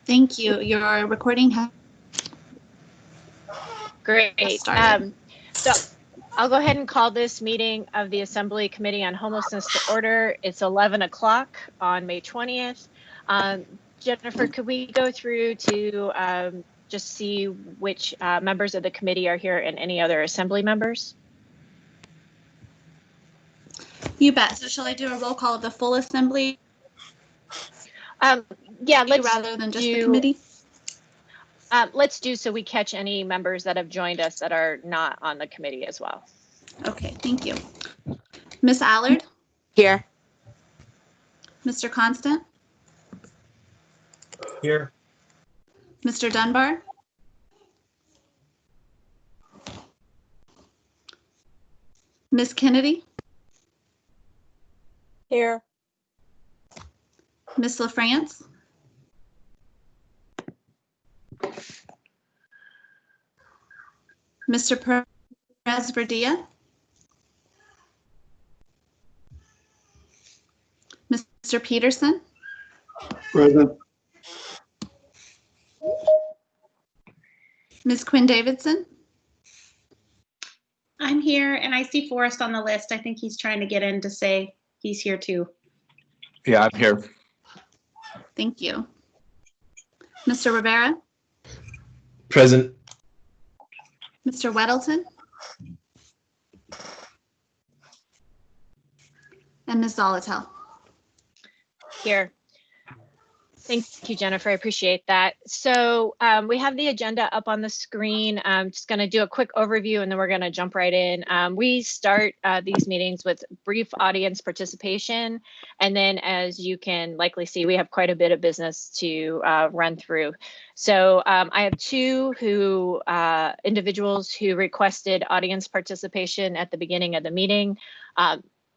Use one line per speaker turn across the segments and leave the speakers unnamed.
Thank you. Your recording has
Great.
started.
So I'll go ahead and call this meeting of the Assembly Committee on Homelessness to order. It's 11 o'clock on May 20th. Jennifer, could we go through to just see which members of the committee are here and any other Assembly members?
You bet. So shall I do a roll call of the full Assembly?
Yeah, let's
rather than just the committee.
Let's do so we catch any members that have joined us that are not on the committee as well.
Okay, thank you. Miss Allard?
Here.
Mr. Constant?
Here.
Mr. Dunbar? Miss Kennedy?
Here.
Miss LaFrance? Mr. Perez-Verdia? Mr. Peterson?
Present.
Ms. Quinn Davidson?
I'm here, and I see Forrest on the list. I think he's trying to get in to say he's here too.
Yeah, I'm here.
Thank you. Mr. Rivera?
Present.
Mr. Weddleton? And Ms. Zolotel?
Here. Thank you, Jennifer. I appreciate that. So we have the agenda up on the screen. I'm just going to do a quick overview and then we're going to jump right in. We start these meetings with brief audience participation. And then as you can likely see, we have quite a bit of business to run through. So I have two individuals who requested audience participation at the beginning of the meeting.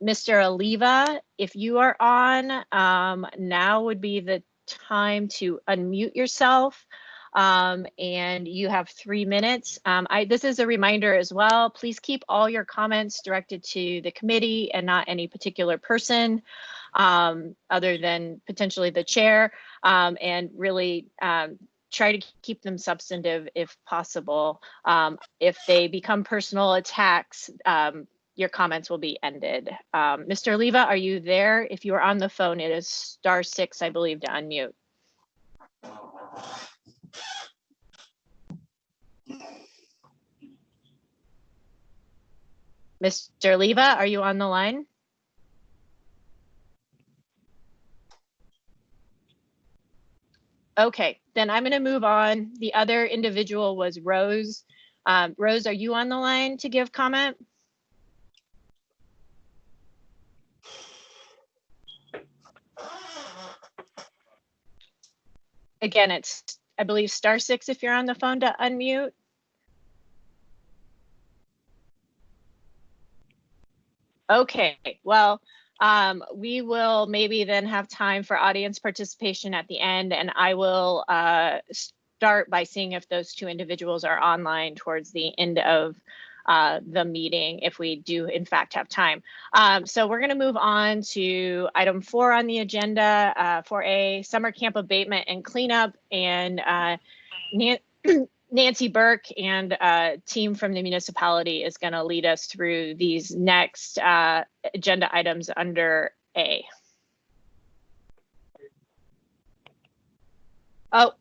Mr. Oliva, if you are on, now would be the time to unmute yourself, and you have 3 minutes. This is a reminder as well. Please keep all your comments directed to the committee and not any particular person other than potentially the chair, and really try to keep them substantive if possible. If they become personal attacks, your comments will be ended. Mr. Oliva, are you there? If you are on the phone, it is *6, I believe, to unmute. Mr. Oliva, are you on the line? Okay, then I'm gonna move on. The other individual was Rose. Rose, are you on the line to give comment? Again, it's, I believe, *6 if you're on the phone to unmute. Okay, well, we will maybe then have time for audience participation at the end, and I will start by seeing if those two individuals are online towards the end of the meeting, if we do in fact have time. So we're going to move on to item 4 on the agenda, 4A, summer camp abatement and cleanup, and Nancy Burke and a team from the municipality is going to lead us through these next agenda items under A. Oh,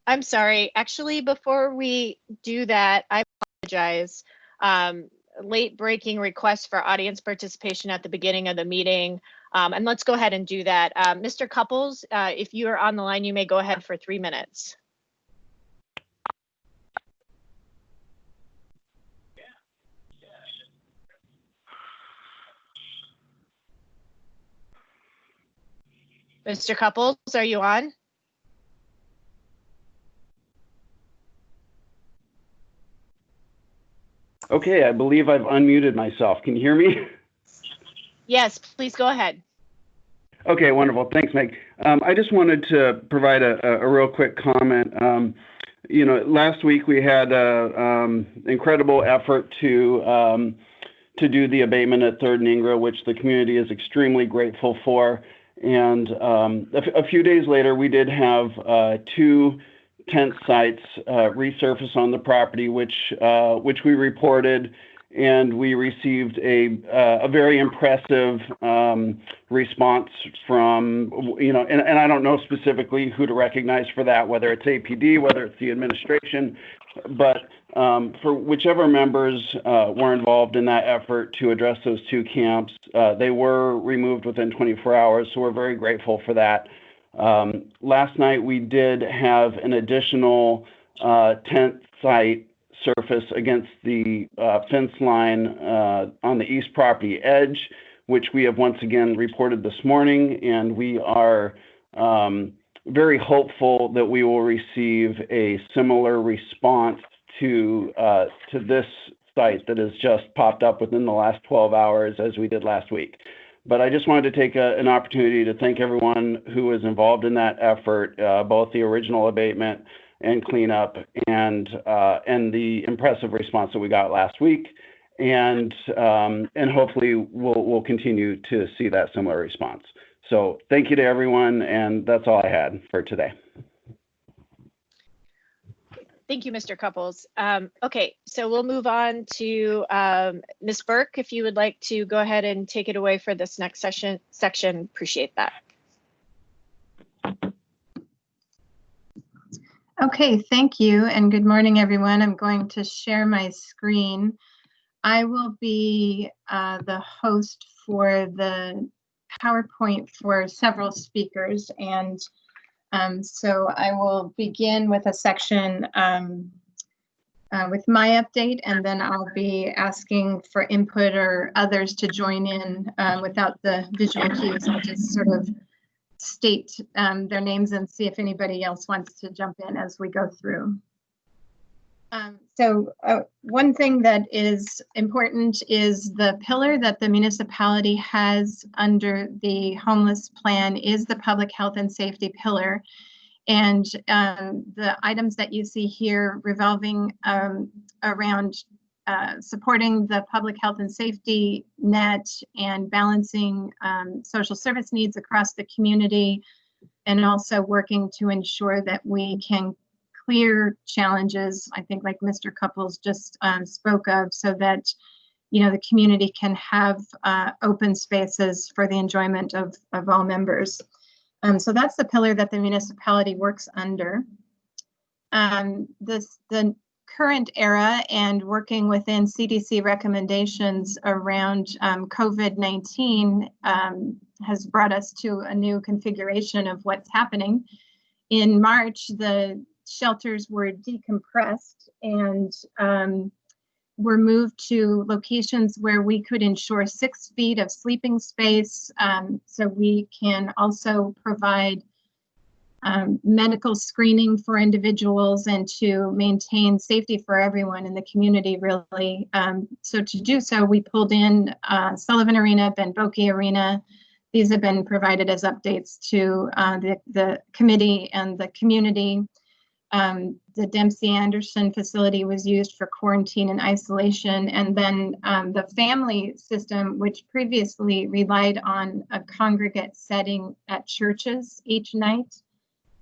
I'm sorry. Actually, before we do that, I apologize. Late breaking request for audience participation at the beginning of the meeting. And let's go ahead and do that. Mr. Couples, if you are on the line, you may go ahead for 3 minutes. Mr. Couples, are you on?
Okay, I believe I've unmuted myself. Can you hear me?
Yes, please go ahead.
Okay, wonderful. Thanks, Meg. I just wanted to provide a real quick comment. You know, last week we had an incredible effort to do the abatement at 3rd and Ingra, which the community is extremely grateful for. And a few days later, we did have 2 tent sites resurface on the property, which we reported, and we received a very impressive response from, and I don't know specifically who to recognize for that, whether it's APD, whether it's the administration, but for whichever members were involved in that effort to address those 2 camps, they were removed within 24 hours, so we're very grateful for that. Last night, we did have an additional tent site surface against the fence line on the east property edge, which we have once again reported this morning, and we are very hopeful that we will receive a similar response to this site that has just popped up within the last 12 hours as we did last week. But I just wanted to take an opportunity to thank everyone who was involved in that effort, both the original abatement and cleanup, and the impressive response that we got last week, and hopefully we'll continue to see that similar response. So thank you to everyone, and that's all I had for today.
Thank you, Mr. Couples. Okay, so we'll move on to Ms. Burke, if you would like to go ahead and take it away for this next section. Appreciate that.
Okay, thank you, and good morning, everyone. I'm going to share my screen. I will be the host for the PowerPoint for several speakers, and so I will begin with a section with my update, and then I'll be asking for input or others to join in without the visual cues. I'll just sort of state their names and see if anybody else wants to jump in as we go through. So one thing that is important is the pillar that the municipality has under the homeless plan is the public health and safety pillar. And the items that you see here revolving around supporting the public health and safety net and balancing social service needs across the community, and also working to ensure that we can clear challenges, I think like Mr. Couples just spoke of, so that the community can have open spaces for the enjoyment of all members. So that's the pillar that the municipality works under. The current era and working within CDC recommendations around COVID-19 has brought us to a new configuration of what's happening. In March, the shelters were decompressed and were moved to locations where we could ensure 6 feet of sleeping space, so we can also provide medical screening for individuals and to maintain safety for everyone in the community, really. So to do so, we pulled in Sullivan Arena, Ben Boke Arena. These have been provided as updates to the committee and the community. The Dempsey Anderson facility was used for quarantine and isolation. And then the family system, which previously relied on a congregate setting at churches each night,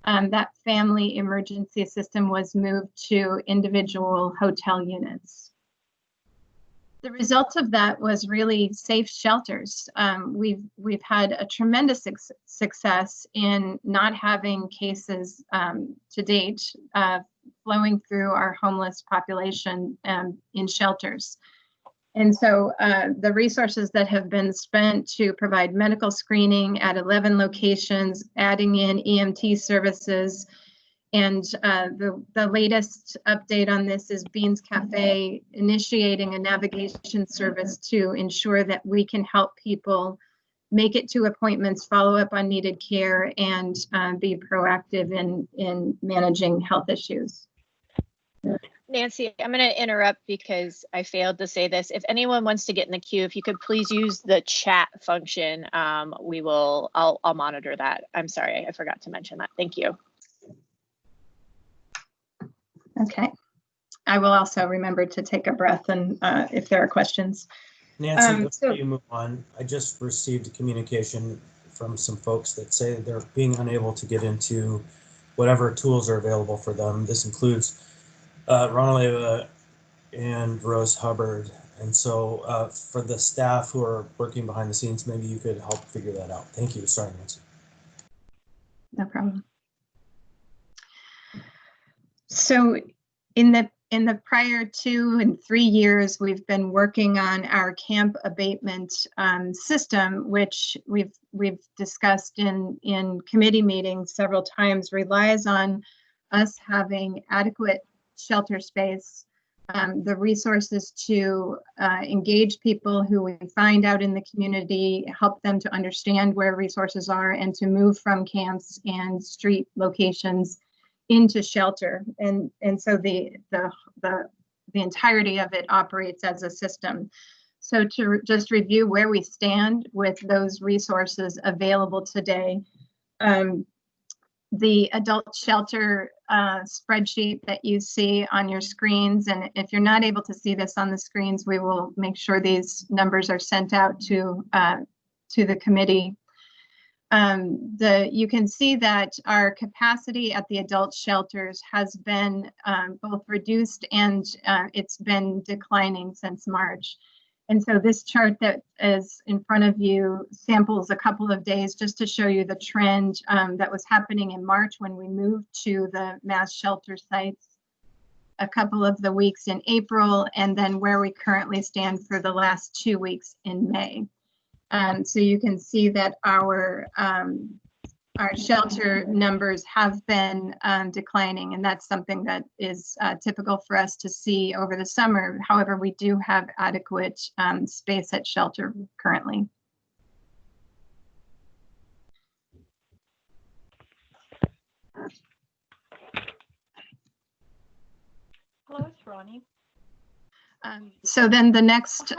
that family emergency system was moved to individual hotel units. The result of that was really safe shelters. We've had a tremendous success in not having cases to date flowing through our homeless population in shelters. And so the resources that have been spent to provide medical screening at 11 locations, adding in EMT services, and the latest update on this is Beans Cafe initiating a navigation service to ensure that we can help people make it to appointments, follow up on needed care, and be proactive in managing health issues.
Nancy, I'm going to interrupt because I failed to say this. If anyone wants to get in the queue, if you could please use the chat function, I'll monitor that. I'm sorry, I forgot to mention that. Thank you.
Okay. I will also remember to take a breath and if there are questions.
Nancy, before you move on, I just received a communication from some folks that say that they're being unable to get into whatever tools are available for them. This includes Ronald Ava and Rose Hubbard. And so for the staff who are working behind the scenes, maybe you could help figure that out. Thank you. Sorry, Nancy.
No problem. So in the prior 2 and 3 years, we've been working on our camp abatement system, which we've discussed in committee meetings several times, relies on us having adequate shelter space, the resources to engage people who we find out in the community, help them to understand where resources are, and to move from camps and street locations into shelter. And so the entirety of it operates as a system. So to just review where we stand with those resources available today, the adult shelter spreadsheet that you see on your screens, and if you're not able to see this on the screens, we will make sure these numbers are sent out to the committee. You can see that our capacity at the adult shelters has been both reduced and it's been declining since March. And so this chart that is in front of you samples a couple of days just to show you the trend that was happening in March when we moved to the mass shelter sites, a couple of the weeks in April, and then where we currently stand for the last 2 weeks in May. So you can see that our shelter numbers have been declining, and that's something that is typical for us to see over the summer. However, we do have adequate space at shelter currently.
Hello, it's Ronnie.
So then the next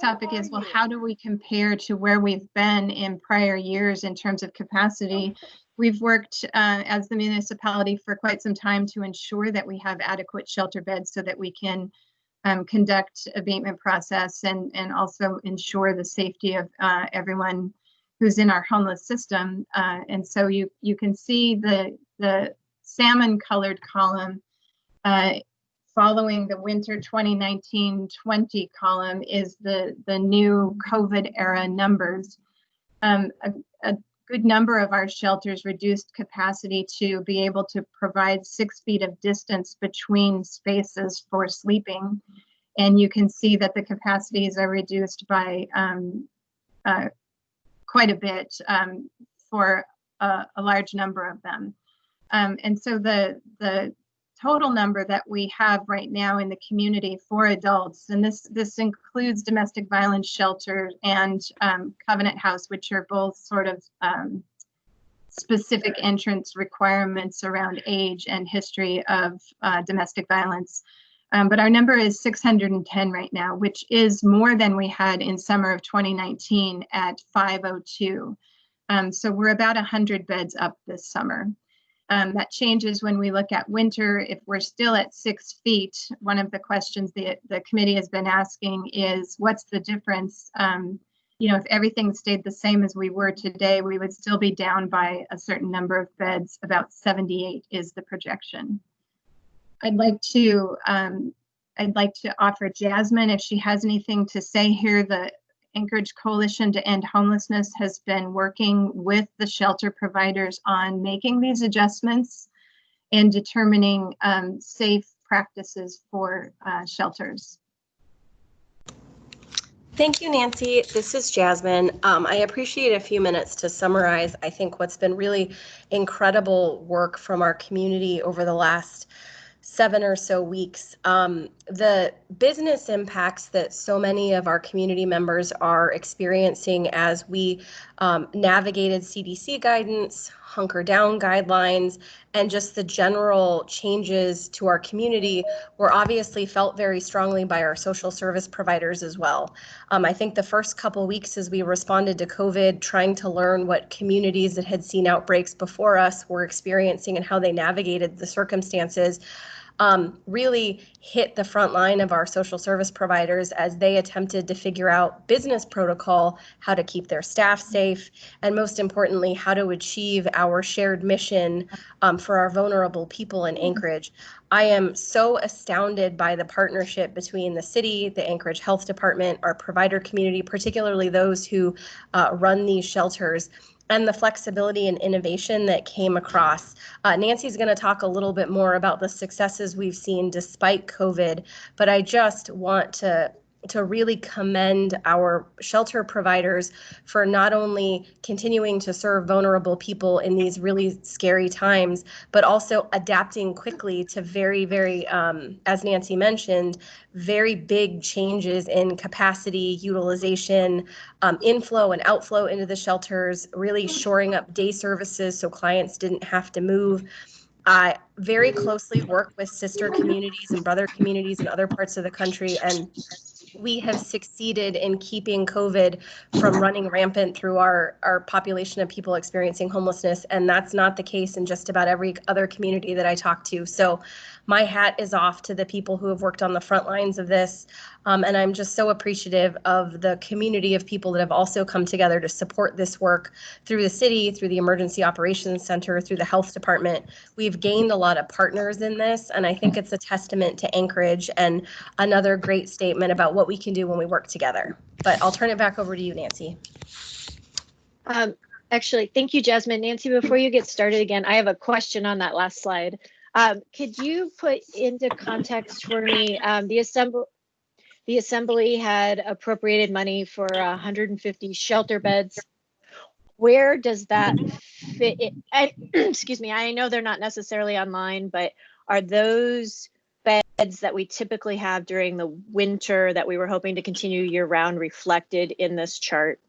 topic is, well, how do we compare to where we've been in prior years in terms of capacity? We've worked as the municipality for quite some time to ensure that we have adequate shelter beds so that we can conduct abatement process and also ensure the safety of everyone who's in our homeless system. And so you can see the salmon colored column following the winter 2019-20 column is the new COVID era numbers. A good number of our shelters reduced capacity to be able to provide 6 feet of distance between spaces for sleeping. And you can see that the capacities are reduced by quite a bit for a large number of them. And so the total number that we have right now in the community for adults, and this includes domestic violence shelter and Covenant House, which are both sort of specific entrance requirements around age and history of domestic violence. But our number is 610 right now, which is more than we had in summer of 2019 at 502. So we're about 100 beds up this summer. That changes when we look at winter. If we're still at 6 feet, one of the questions the committee has been asking is, what's the difference? If everything stayed the same as we were today, we would still be down by a certain number of beds. About 78 is the projection. I'd like to offer Jasmine, if she has anything to say here. The Anchorage Coalition to End Homelessness has been working with the shelter providers on making these adjustments and determining safe practices for shelters.
Thank you, Nancy. This is Jasmine. I appreciate a few minutes to summarize, I think, what's been really incredible work from our community over the last 7 or so weeks. The business impacts that so many of our community members are experiencing as we navigated CDC guidance, hunker down guidelines, and just the general changes to our community were obviously felt very strongly by our social service providers as well. I think the first couple weeks as we responded to COVID, trying to learn what communities that had seen outbreaks before us were experiencing and how they navigated the circumstances, really hit the front line of our social service providers as they attempted to figure out business protocol, how to keep their staff safe, and most importantly, how to achieve our shared mission for our vulnerable people in Anchorage. I am so astounded by the partnership between the city, the Anchorage Health Department, our provider community, particularly those who run these shelters, and the flexibility and innovation that came across. Nancy's going to talk a little bit more about the successes we've seen despite COVID, but I just want to really commend our shelter providers for not only continuing to serve vulnerable people in these really scary times, but also adapting quickly to very, very, as Nancy mentioned, very big changes in capacity, utilization, inflow and outflow into the shelters, really shoring up day services so clients didn't have to move. I very closely work with sister communities and brother communities in other parts of the country, and we have succeeded in keeping COVID from running rampant through our population of people experiencing homelessness. And that's not the case in just about every other community that I talk to. So my hat is off to the people who have worked on the front lines of this. And I'm just so appreciative of the community of people that have also come together to support this work through the city, through the Emergency Operations Center, through the health department. We've gained a lot of partners in this, and I think it's a testament to Anchorage and another great statement about what we can do when we work together. But I'll turn it back over to you, Nancy.
Actually, thank you, Jasmine. Nancy, before you get started again, I have a question on that last slide. Could you put into context for me, the Assembly had appropriated money for 150 shelter beds. Where does that fit? Excuse me, I know they're not necessarily online, but are those beds that we typically have during the winter that we were hoping to continue year round reflected in this chart?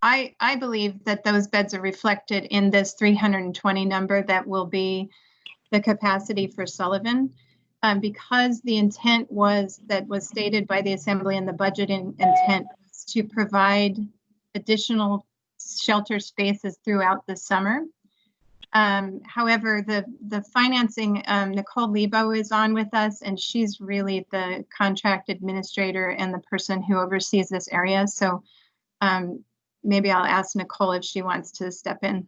I believe that those beds are reflected in this 320 number that will be the capacity for Sullivan, because the intent was stated by the Assembly and the budget intent was to provide additional shelter spaces throughout the summer. However, the financing, Nicole Lebo is on with us, and she's really the contract administrator and the person who oversees this area. So maybe I'll ask Nicole if she wants to step in.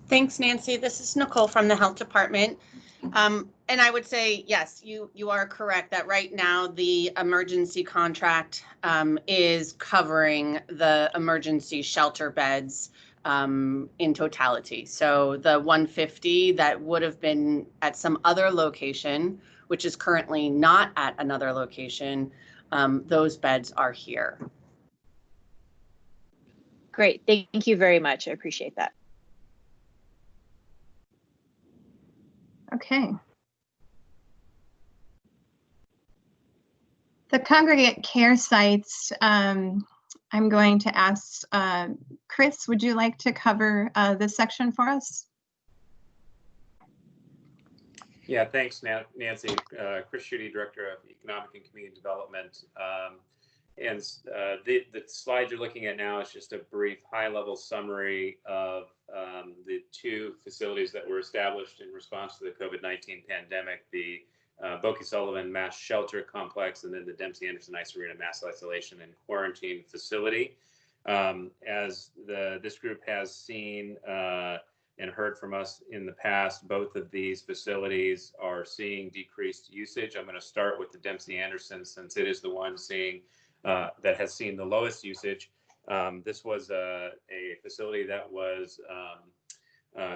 Thanks, Nancy. This is Nicole from the Health Department. And I would say, yes, you are correct that right now the emergency contract is covering the emergency shelter beds in totality. So the 150 that would have been at some other location, which is currently not at another location, those beds are here.
Great. Thank you very much. I appreciate that.
Okay. The Congregate Care Sites, I'm going to ask Chris, would you like to cover this section for us?
Yeah, thanks, Nancy. Chris Schutte, Director of Economic and Community Development. The slide you're looking at now is just a brief high-level summary of the two facilities that were established in response to the COVID-19 pandemic, the Boke Sullivan Mass Shelter Complex, and then the Dempsey Anderson Ice Arena Mass Isolation and Quarantine Facility. As this group has seen and heard from us in the past, both of these facilities are seeing decreased usage. I'm going to start with the Dempsey Anderson since it is the one seeing that has seen the lowest usage. This was a facility that was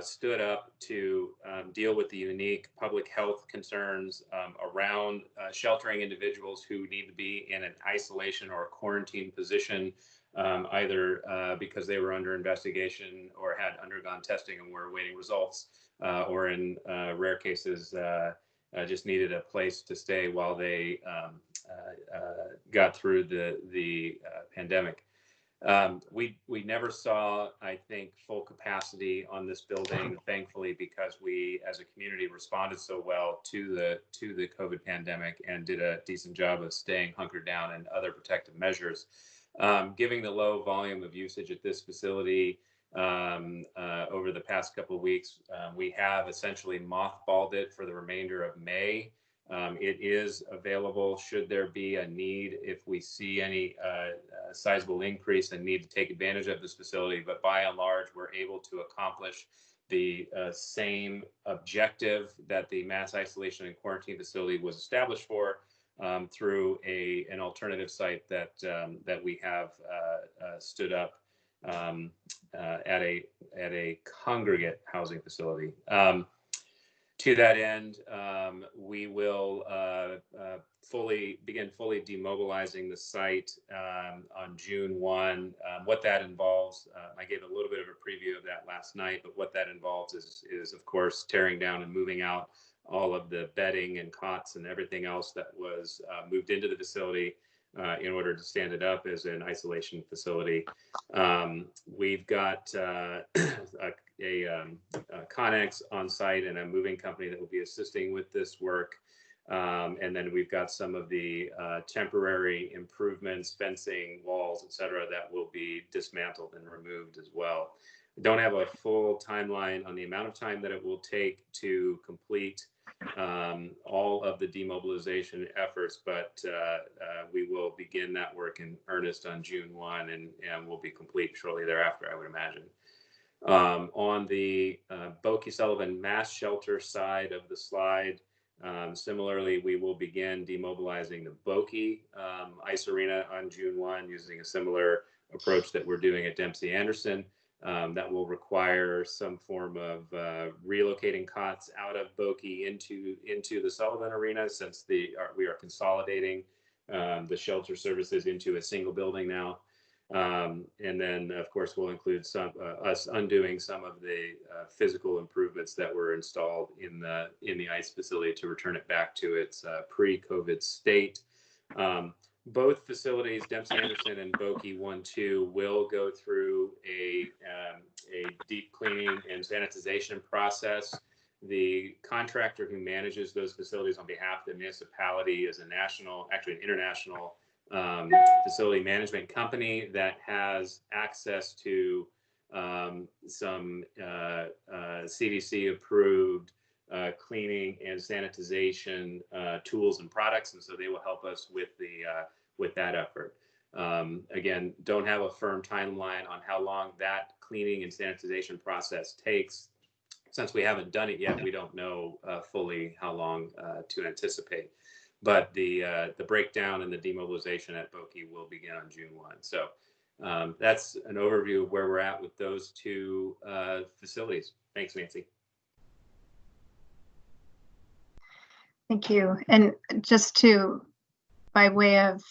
stood up to deal with the unique public health concerns around sheltering individuals who need to be in an isolation or a quarantine position, either because they were under investigation or had undergone testing and were awaiting results, or in rare cases just needed a place to stay while they got through the pandemic. We never saw, I think, full capacity on this building, thankfully, because we as a community responded so well to the COVID pandemic and did a decent job of staying hunkered down and other protective measures. Given the low volume of usage at this facility over the past couple of weeks, we have essentially mothballed it for the remainder of May. It is available should there be a need, if we see any sizable increase and need to take advantage of this facility. But by and large, we're able to accomplish the same objective that the mass isolation and quarantine facility was established for through an alternative site that we have stood up at a congregate housing facility. To that end, we will begin fully demobilizing the site on June 1. What that involves, I gave a little bit of a preview of that last night, but what that involves is of course, tearing down and moving out all of the bedding and cots and everything else that was moved into the facility in order to stand it up as an isolation facility. We've got a Connex on site and a moving company that will be assisting with this work. And then we've got some of the temporary improvements, fencing, walls, et cetera, that will be dismantled and removed as well. I don't have a full timeline on the amount of time that it will take to complete all of the demobilization efforts, but we will begin that work in earnest on June 1 and will be complete shortly thereafter, I would imagine. On the Boki Sullivan Mass Shelter side of the slide, similarly, we will begin demobilizing the Boki Ice Arena on June 1 using a similar approach that we're doing at Dempsey Anderson. That will require some form of relocating cots out of Boki into the Sullivan Arena, since we are consolidating the shelter services into a single building now. And then, of course, we'll include us undoing some of the physical improvements that were installed in the ICE facility to return it back to its pre-COVID state. Both facilities, Dempsey Anderson and Boki 1-2, will go through a deep cleaning and sanitization process. The contractor who manages those facilities on behalf of the municipality is an international facility management company that has access to some CDC approved cleaning and sanitization tools and products, and so they will help us with that effort. Again, don't have a firm timeline on how long that cleaning and sanitization process takes. Since we haven't done it yet, we don't know fully how long to anticipate. But the breakdown and the demobilization at Boki will begin on June 1. So that's an overview of where we're at with those two facilities. Thanks, Nancy.
Thank you. And just by way of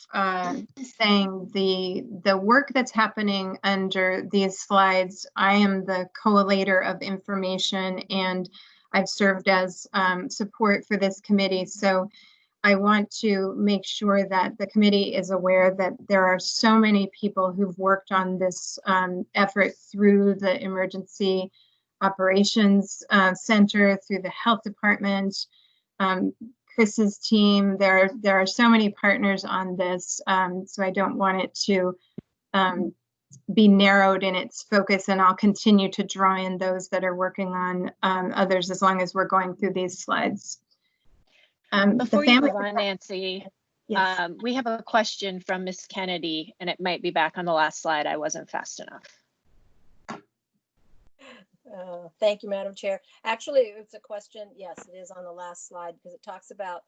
saying the work that's happening under these slides, I am the collator of information, and I've served as support for this committee. So I want to make sure that the committee is aware that there are so many people who've worked on this effort through the Emergency Operations Center, through the Health Department, Chris's team. There are so many partners on this, so I don't want it to be narrowed in its focus, and I'll continue to draw in those that are working on others as long as we're going through these slides.
Before you move on, Nancy,
yes.
we have a question from Miss Kennedy, and it might be back on the last slide. I wasn't fast enough.
Thank you, Madam Chair. Actually, it's a question. Yes, it is on the last slide because it talks about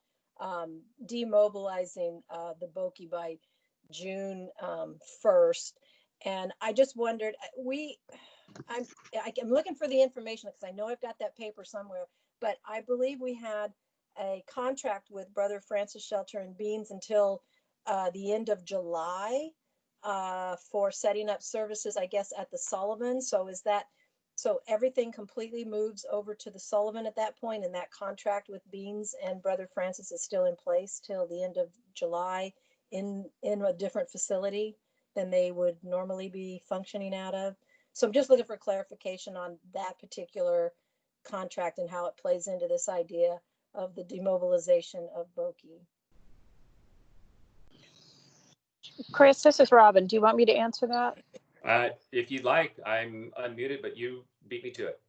demobilizing the Boki by June 1st. And I just wondered, I'm looking for the information because I know I've got that paper somewhere, but I believe we had a contract with Brother Francis Shelter and Beans until the end of July for setting up services, I guess, at the Sullivan. So everything completely moves over to the Sullivan at that point, and that contract with Beans and Brother Francis is still in place till the end of July in a different facility. than they would normally be functioning out of. So I'm just looking for clarification on that particular contract and how it plays into this idea of the demobilization of Boki.
Chris, this is Robin. Do you want me to answer that?
If you'd like, I'm unmuted, but you beat me to it.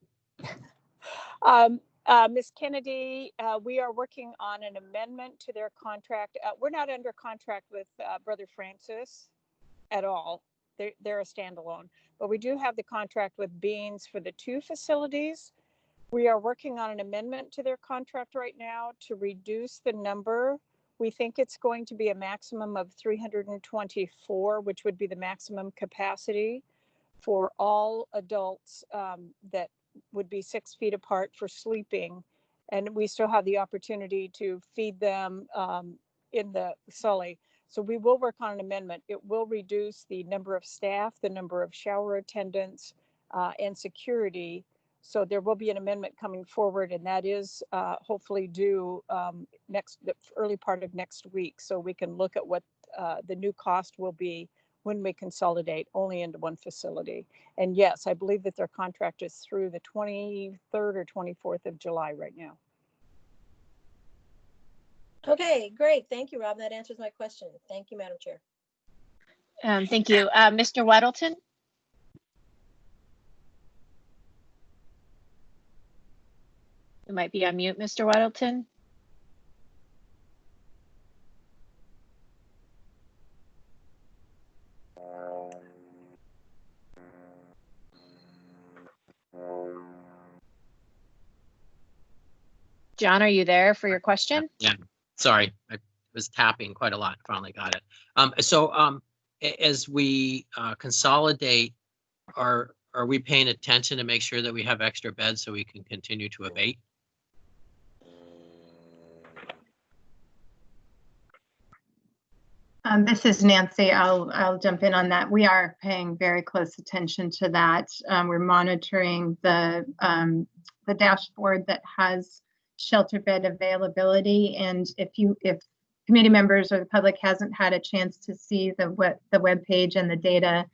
Ms. Kennedy, we are working on an amendment to their contract. We're not under contract with Brother Francis at all. They're a standalone, but we do have the contract with Beans for the 2 facilities. We are working on an amendment to their contract right now to reduce the number. We think it's going to be a maximum of 324, which would be the maximum capacity for all adults that would be 6 feet apart for sleeping. And we still have the opportunity to feed them in the Sully. So we will work on an amendment. It will reduce the number of staff, the number of shower attendants, and security. So there will be an amendment coming forward, and that is hopefully due the early part of next week. So we can look at what the new cost will be when we consolidate only into one facility. And yes, I believe that their contract is through the 23rd or 24th of July right now.
Okay, great. Thank you, Rob. That answers my question. Thank you, Madam Chair.
Thank you. Mr. Weddleton? You might be on mute, Mr. Weddleton. John, are you there for your question?
Yeah, sorry, I was tapping quite a lot. Finally got it. As we consolidate, are we paying attention to make sure that we have extra beds so we can continue to abate?
This is Nancy. I'll jump in on that. We are paying very close attention to that. We're monitoring the dashboard that has shelter bed availability, and if committee members or the public hasn't had a chance to see the web page and the data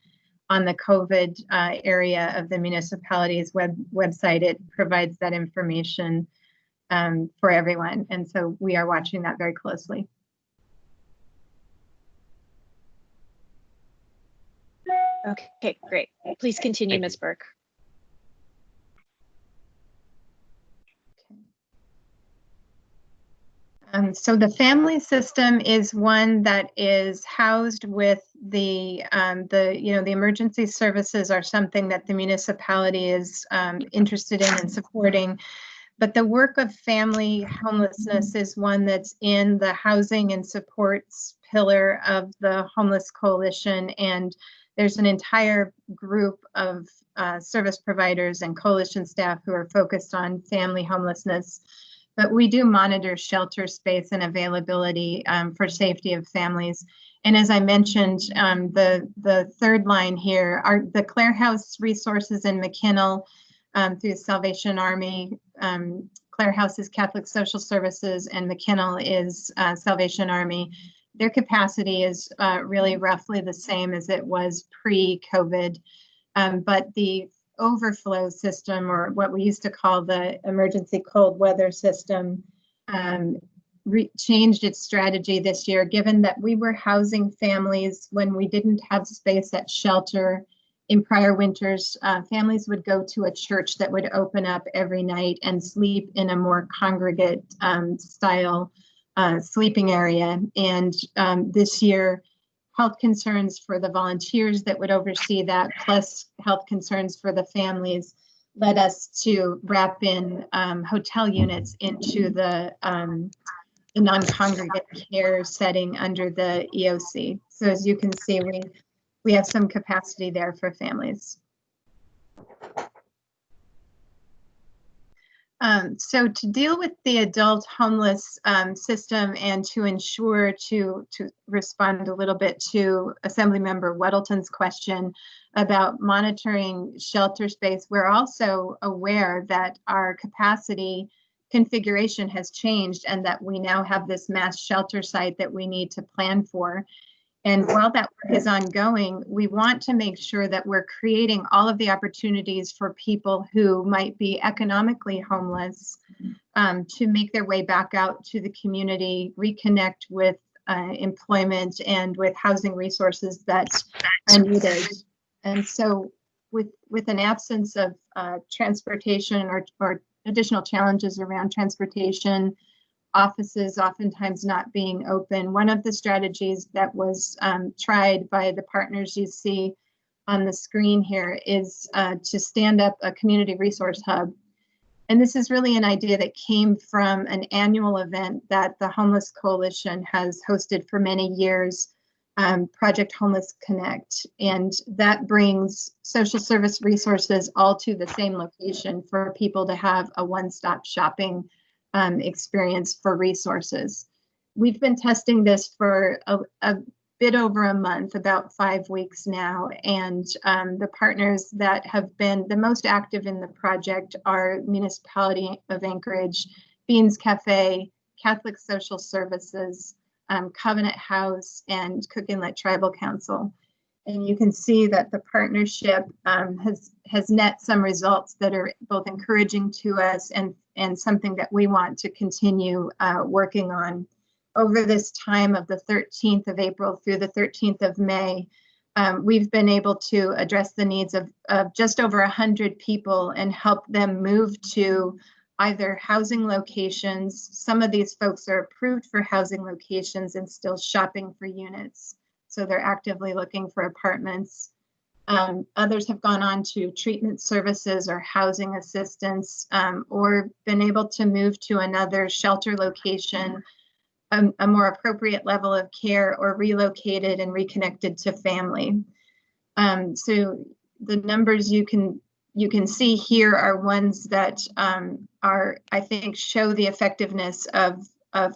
on the COVID area of the municipality's website, it provides that information for everyone, and so we are watching that very closely.
Okay, great. Please continue, Ms. Burke.
So the family system is one that is housed with the emergency services are something that the municipality is interested in and supporting. But the work of family homelessness is one that's in the housing and supports pillar of the Homeless Coalition. And there's an entire group of service providers and coalition staff who are focused on family homelessness. But we do monitor shelter space and availability for safety of families. And as I mentioned, the third line here are the Clare House resources in McKinnell through Salvation Army. Clare House is Catholic Social Services and McKinnell is Salvation Army. Their capacity is really roughly the same as it was pre-COVID, but the overflow system, or what we used to call the emergency cold weather system, changed its strategy this year, given that we were housing families when we didn't have space at shelter in prior winters. Families would go to a church that would open up every night and sleep in a more congregate style sleeping area. And this year, health concerns for the volunteers that would oversee that, plus health concerns for the families, led us to wrap in hotel units into the non-congregate care setting under the EOC. So as you can see, we have some capacity there for families. So to deal with the adult homeless system and to ensure to respond a little bit to Assemblymember Weddleton's question about monitoring shelter space, we're also aware that our capacity configuration has changed and that we now have this mass shelter site that we need to plan for. And while that work is ongoing, we want to make sure that we're creating all of the opportunities for people who might be economically homeless to make their way back out to the community, reconnect with employment and with housing resources that are needed. And so with an absence of transportation or additional challenges around transportation, offices oftentimes not being open, one of the strategies that was tried by the partners you see on the screen here is to stand up a community resource hub. And this is really an idea that came from an annual event that the Homeless Coalition has hosted for many years, Project Homeless Connect. And that brings social service resources all to the same location for people to have a one-stop shopping experience for resources. We've been testing this for a bit over a month, about 5 weeks now, and the partners that have been the most active in the project are Municipality of Anchorage, Beans Cafe, Catholic Social Services, Covenant House, and Cook Inlet Tribal Council. And you can see that the partnership has net some results that are both encouraging to us and something that we want to continue working on. Over this time of the 13th of April through the 13th of May, we've been able to address the needs of just over 100 people and help them move to either housing locations. Some of these folks are approved for housing locations and still shopping for units. So they're actively looking for apartments. Others have gone on to treatment services or housing assistance, or been able to move to another shelter location, a more appropriate level of care, or relocated and reconnected to family. So the numbers you can see here are ones that I think show the effectiveness of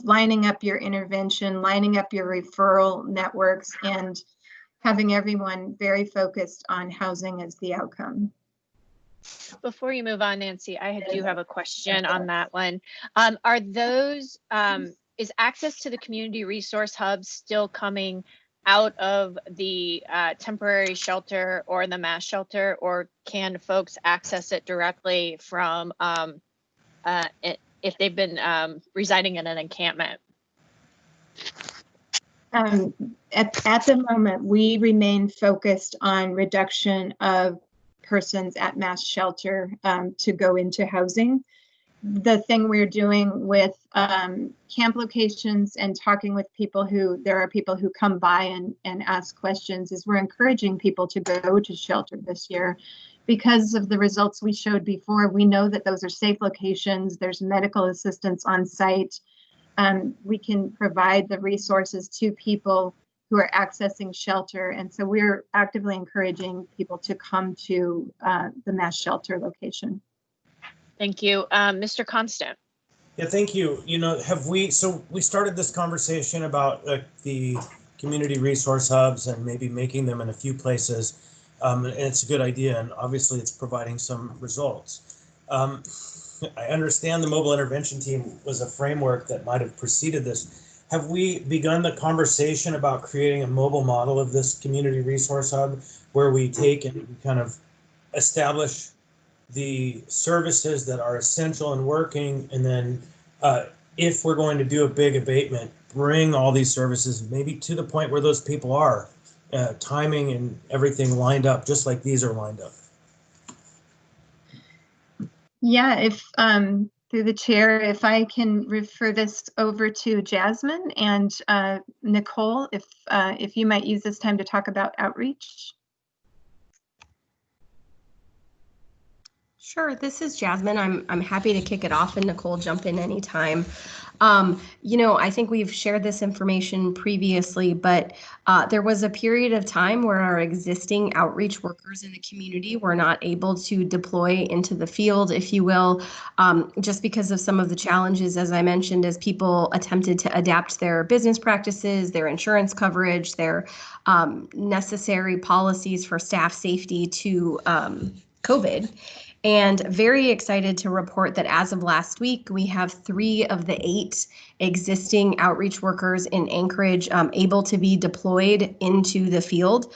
lining up your intervention, lining up your referral networks, and having everyone very focused on housing as the outcome.
Before you move on, Nancy, I do have a question on that one. Are those, is access to the community resource hubs still coming out of the temporary shelter or the mass shelter, or can folks access it directly from if they've been residing in an encampment?
At the moment, we remain focused on reduction of persons at mass shelter to go into housing. The thing we're doing with camp locations and talking with people there are people who come by and ask questions, is we're encouraging people to go to shelter this year. Because of the results we showed before, we know that those are safe locations. There's medical assistance on site. We can provide the resources to people who are accessing shelter. And so we're actively encouraging people to come to the mass shelter location.
Thank you. Mr. Constant.
Yeah, thank you. So we started this conversation about the community resource hubs and maybe making them in a few places. And it's a good idea, and obviously it's providing some results. I understand the mobile intervention team was a framework that might have preceded this. Have we begun the conversation about creating a mobile model of this community resource hub where we take and kind of establish the services that are essential and working, and then if we're going to do a big abatement, bring all these services maybe to the point where those people are, timing and everything lined up, just like these are lined up?
Yeah, if through the chair, if I can refer this over to Jasmine and Nicole, if you might use this time to talk about outreach.
Sure, this is Jasmine. I'm happy to kick it off, and Nicole, jump in anytime. I think we've shared this information previously, but there was a period of time where our existing outreach workers in the community were not able to deploy into the field, if you will, just because of some of the challenges, as I mentioned, as people attempted to adapt their business practices, their insurance coverage, their necessary policies for staff safety to COVID. And very excited to report that as of last week, we have 3 of the 8 existing outreach workers in Anchorage able to be deployed into the field.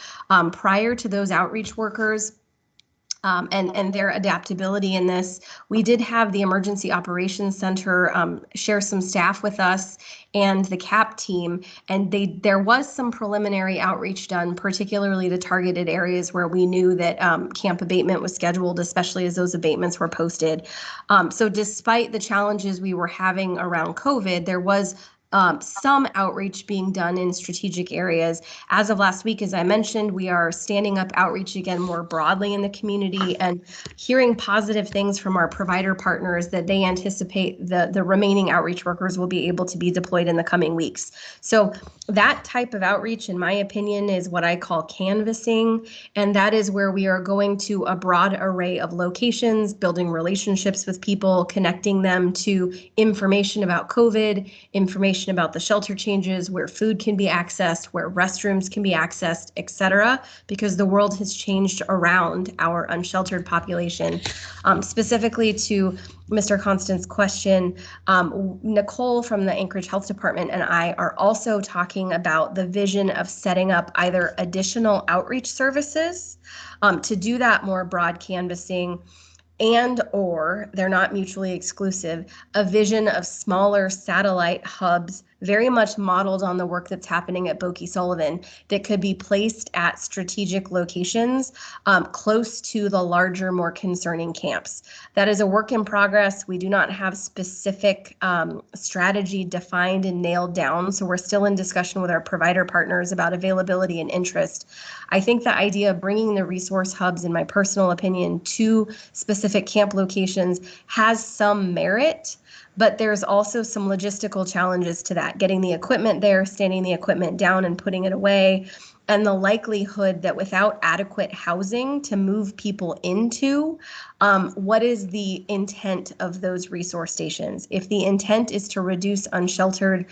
Prior to those outreach workers, and their adaptability in this, we did have the Emergency Operations Center share some staff with us and the CAP team, and there was some preliminary outreach done, particularly to targeted areas where we knew that camp abatement was scheduled, especially as those abatements were posted. So despite the challenges we were having around COVID, there was some outreach being done in strategic areas. As of last week, as I mentioned, we are standing up outreach again more broadly in the community and hearing positive things from our provider partners that they anticipate the remaining outreach workers will be able to be deployed in the coming weeks. So that type of outreach, in my opinion, is what I call canvassing, and that is where we are going to a broad array of locations, building relationships with people, connecting them to information about COVID, information about the shelter changes, where food can be accessed, where restrooms can be accessed, etc., because the world has changed around our unsheltered population. Specifically to Mr. Constant's question, Nicole from the Anchorage Health Department and I are also talking about the vision of setting up either additional outreach services to do that more broad canvassing, and or they're not mutually exclusive, a vision of smaller satellite hubs very much modeled on the work that's happening at Bokie Sullivan that could be placed at strategic locations close to the larger, more concerning camps. That is a work in progress. We do not have specific strategy defined and nailed down, so we're still in discussion with our provider partners about availability and interest. I think the idea of bringing the resource hubs, in my personal opinion, to specific camp locations has some merit, but there's also some logistical challenges to that, getting the equipment there, standing the equipment down and putting it away, and the likelihood that without adequate housing to move people into, what is the intent of those resource stations? If the intent is to reduce unsheltered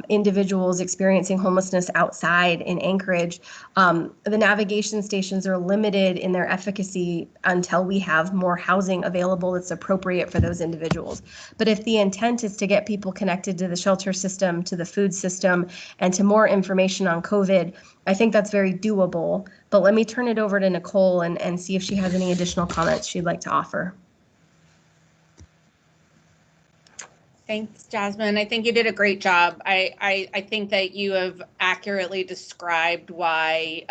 individuals experiencing homelessness outside in Anchorage, the navigation stations are limited in their efficacy until we have more housing available that's appropriate for those individuals. But if the intent is to get people connected to the shelter system, to the food system, and to more information on COVID, I think that's very doable. But let me turn it over to Nicole and see if she has any additional comments she'd like to offer.
Thanks, Jasmine. I think you did a great job. I think that you have accurately described why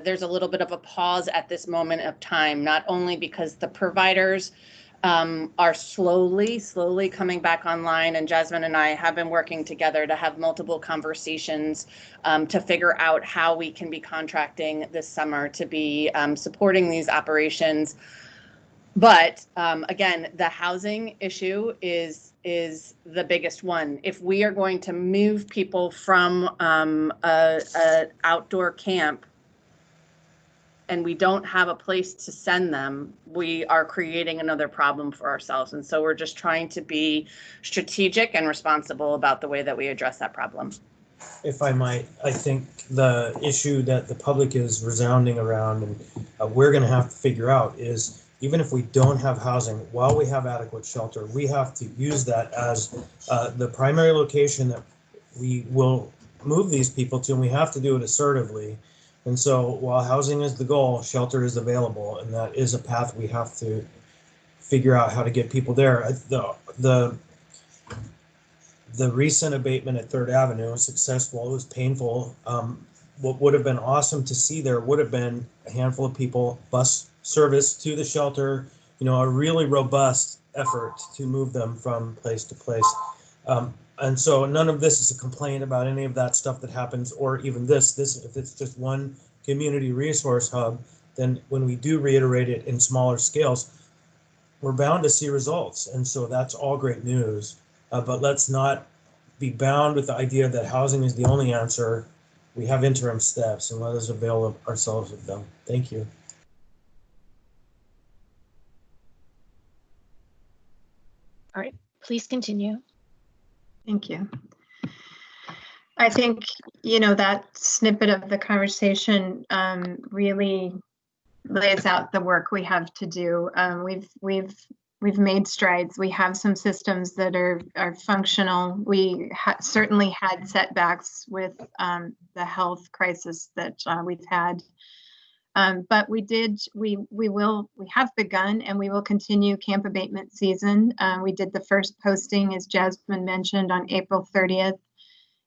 there's a little bit of a pause at this moment of time, not only because the providers are slowly coming back online, and Jasmine and I have been working together to have multiple conversations to figure out how we can be contracting this summer to be supporting these operations. But again, the housing issue is the biggest one. If we are going to move people from a outdoor camp and we don't have a place to send them, we are creating another problem for ourselves. And so we're just trying to be strategic and responsible about the way that we address that problem.
If I might, I think the issue that the public is resounding around and we're going to have to figure out is, even if we don't have housing, while we have adequate shelter, we have to use that as the primary location that we will move these people to, and we have to do it assertively. And so while housing is the goal, shelter is available, and that is a path we have to figure out how to get people there. The recent abatement at 3rd Avenue was successful. It was painful. What would have been awesome to see there would have been a handful of people, bus service to the shelter, a really robust effort to move them from place to place. And so none of this is a complaint about any of that stuff that happens, or even this, if it's just one community resource hub, then when we do reiterate it in smaller scales, we're bound to see results. And so that's all great news. But let's not be bound with the idea that housing is the only answer. We have interim steps, and let us avail ourselves of them. Thank you.
All right, please continue.
Thank you. I think, that snippet of the conversation really lays out the work we have to do. We've made strides. We have some systems that are functional. We certainly had setbacks with the health crisis that we've had. But we have begun, and we will continue camp abatement season. We did the first posting, as Jasmine mentioned, on April 30th,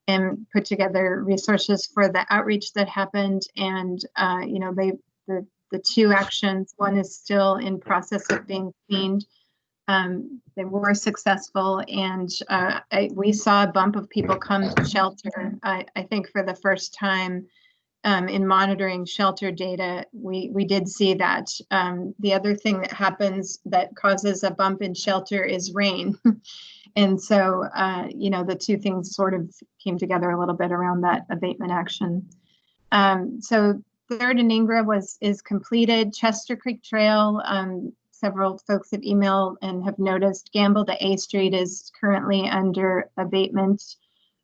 and put together resources for the outreach that happened. And the two actions, one is still in process of being cleaned. They were successful, and we saw a bump of people come to shelter. I think for the first time in monitoring shelter data, we did see that. The other thing that happens that causes a bump in shelter is rain. And so, the two things sort of came together a little bit around that abatement action. So Third and Ingra is completed. Chester Creek Trail, several folks have emailed and have noticed Gamble to A Street is currently under abatement.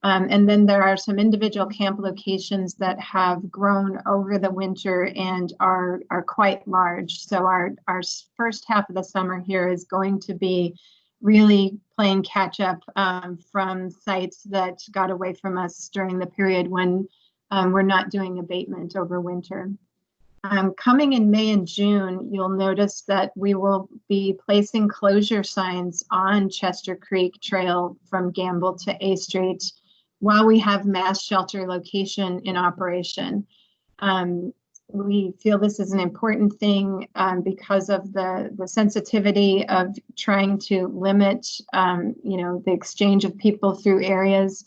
And then there are some individual camp locations that have grown over the winter and are quite large. So our first half of the summer here is going to be really playing catch up from sites that got away from us during the period when we're not doing abatement over winter. Coming in May and June, you'll notice that we will be placing closure signs on Chester Creek Trail from Gamble to A Street while we have mass shelter location in operation. We feel this is an important thing because of the sensitivity of trying to limit, the exchange of people through areas.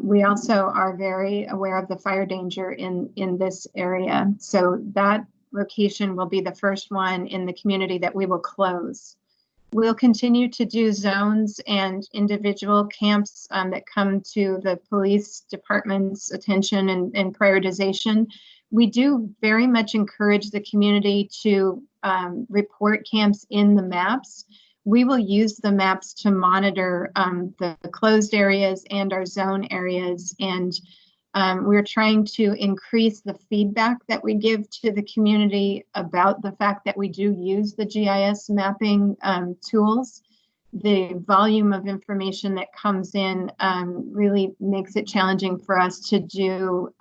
We also are very aware of the fire danger in this area. So that location will be the first one in the community that we will close. We'll continue to do zones and individual camps that come to the police department's attention and prioritization. We do very much encourage the community to report camps in the maps. We will use the maps to monitor the closed areas and our zone areas. And we're trying to increase the feedback that we give to the community about the fact that we do use the GIS mapping tools. The volume of information that comes in really makes it challenging for us to do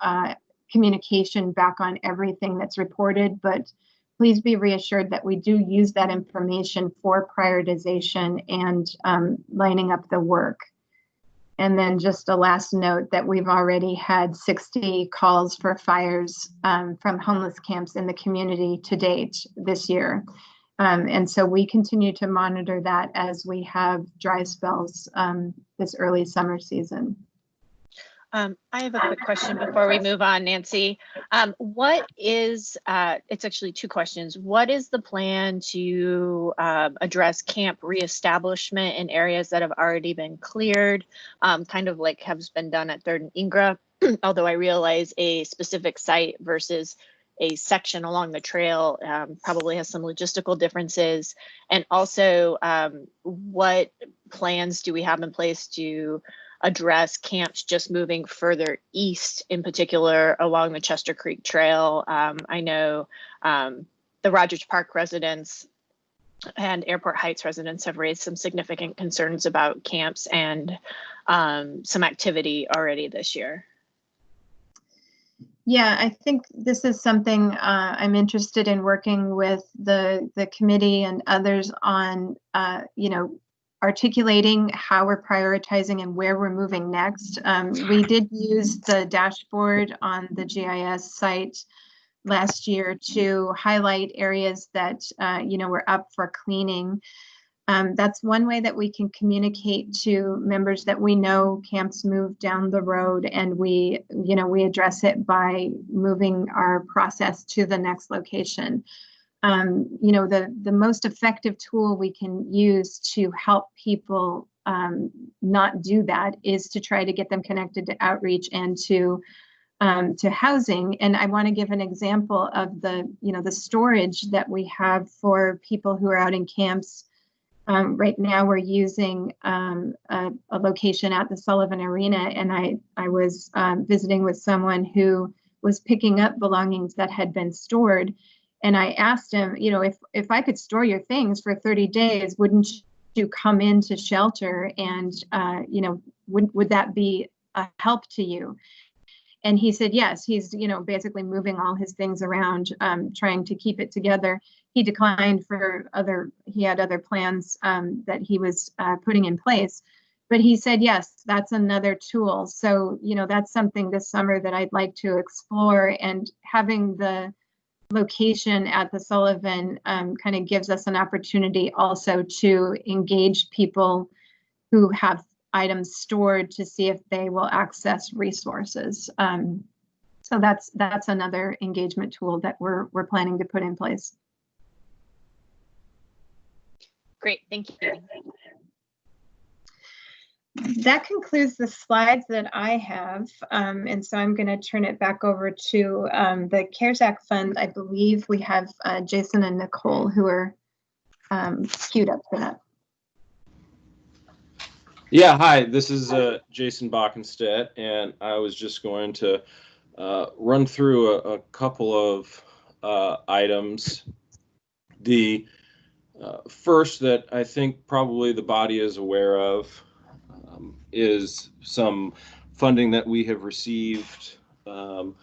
communication back on everything that's reported, but please be reassured that we do use that information for prioritization and lining up the work. And then just a last note that we've already had 60 calls for fires from homeless camps in the community to date this year. And so we continue to monitor that as we have dry spells this early summer season.
I have a quick question before we move on, Nancy. What is, it's actually two questions. What is the plan to address camp reestablishment in areas that have already been cleared, kind of like has been done at Third and Ingra, although I realize a specific site versus a section along the trail probably has some logistical differences. And also, what plans do we have in place to address camps just moving further east, in particular along the Chester Creek Trail? I know the Rogers Park residents and Airport Heights residents have raised some significant concerns about camps and some activity already this year.
Yeah, I think this is something I'm interested in working with the committee and others on, articulating how we're prioritizing and where we're moving next. We did use the dashboard on the GIS site last year to highlight areas that, were up for cleaning. That's one way that we can communicate to members that we know camps move down the road, and we address it by moving our process to the next location. The most effective tool we can use to help people not do that is to try to get them connected to outreach and to housing. And I want to give an example of the storage that we have for people who are out in camps. Right now we're using a location at the Sullivan Arena, and I was visiting with someone who was picking up belongings that had been stored. And I asked him, if I could store your things for 30 days, wouldn't you come into shelter? And, would that be a help to you? And he said, yes. He's, basically moving all his things around, trying to keep it together. He declined he had other plans that he was putting in place. But he said, yes, that's another tool. So, that's something this summer that I'd like to explore. And having the location at the Sullivan kind of gives us an opportunity also to engage people who have items stored to see if they will access resources. So that's another engagement tool that we're planning to put in place.
Great, thank you.
That concludes the slides that I have. And so I'm going to turn it back over to the CARES Act Fund. I believe we have Jason and Nicole who are queued up for that.
Yeah, hi, this is Jason Bockenstedt, and I was just going to run through a couple of items. The first that I think probably the body is aware of is some funding that we have received, about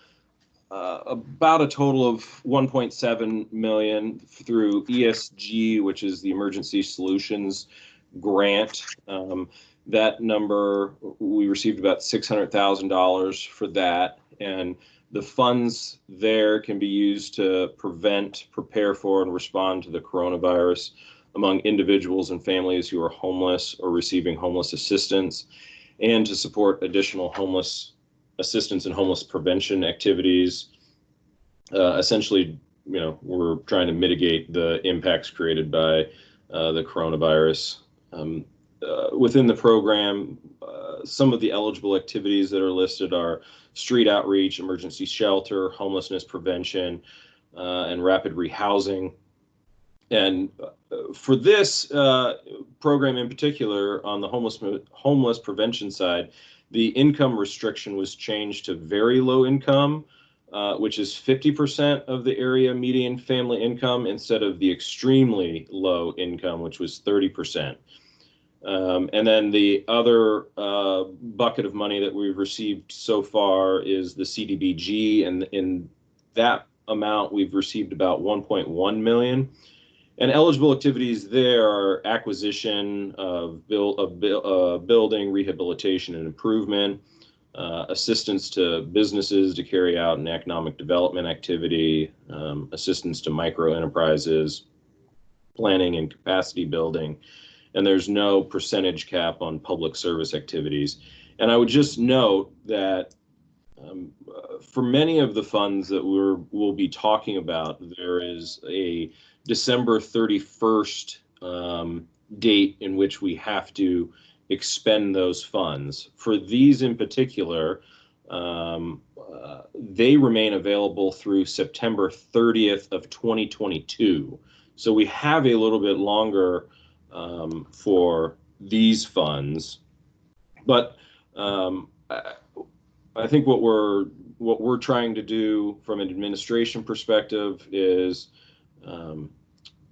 a total of $1.7 million through ESG, which is the Emergency Solutions Grant. That number, we received about $600,000 for that, and the funds there can be used to prevent, prepare for, and respond to the coronavirus among individuals and families who are homeless or receiving homeless assistance, and to support additional homeless assistance and homeless prevention activities. Essentially, we're trying to mitigate the impacts created by the coronavirus. Within the program, some of the eligible activities that are listed are street outreach, emergency shelter, homelessness prevention, and rapid rehousing. And for this program in particular, on the homeless prevention side, the income restriction was changed to very low income, which is 50% of the area median family income, instead of the extremely low income, which was 30%. And then the other bucket of money that we've received so far is the CDBG, and in that amount we've received about 1.1 million. And eligible activities there are acquisition of building, rehabilitation and improvement, assistance to businesses to carry out an economic development activity, assistance to micro enterprises, planning and capacity building. And there's no percentage cap on public service activities. And I would just note that for many of the funds that we'll be talking about, there is a December 31st date in which we have to expend those funds. For these in particular, they remain available through September 30th of 2022. So we have a little bit longer for these funds, but I think what we're trying to do from an administration perspective is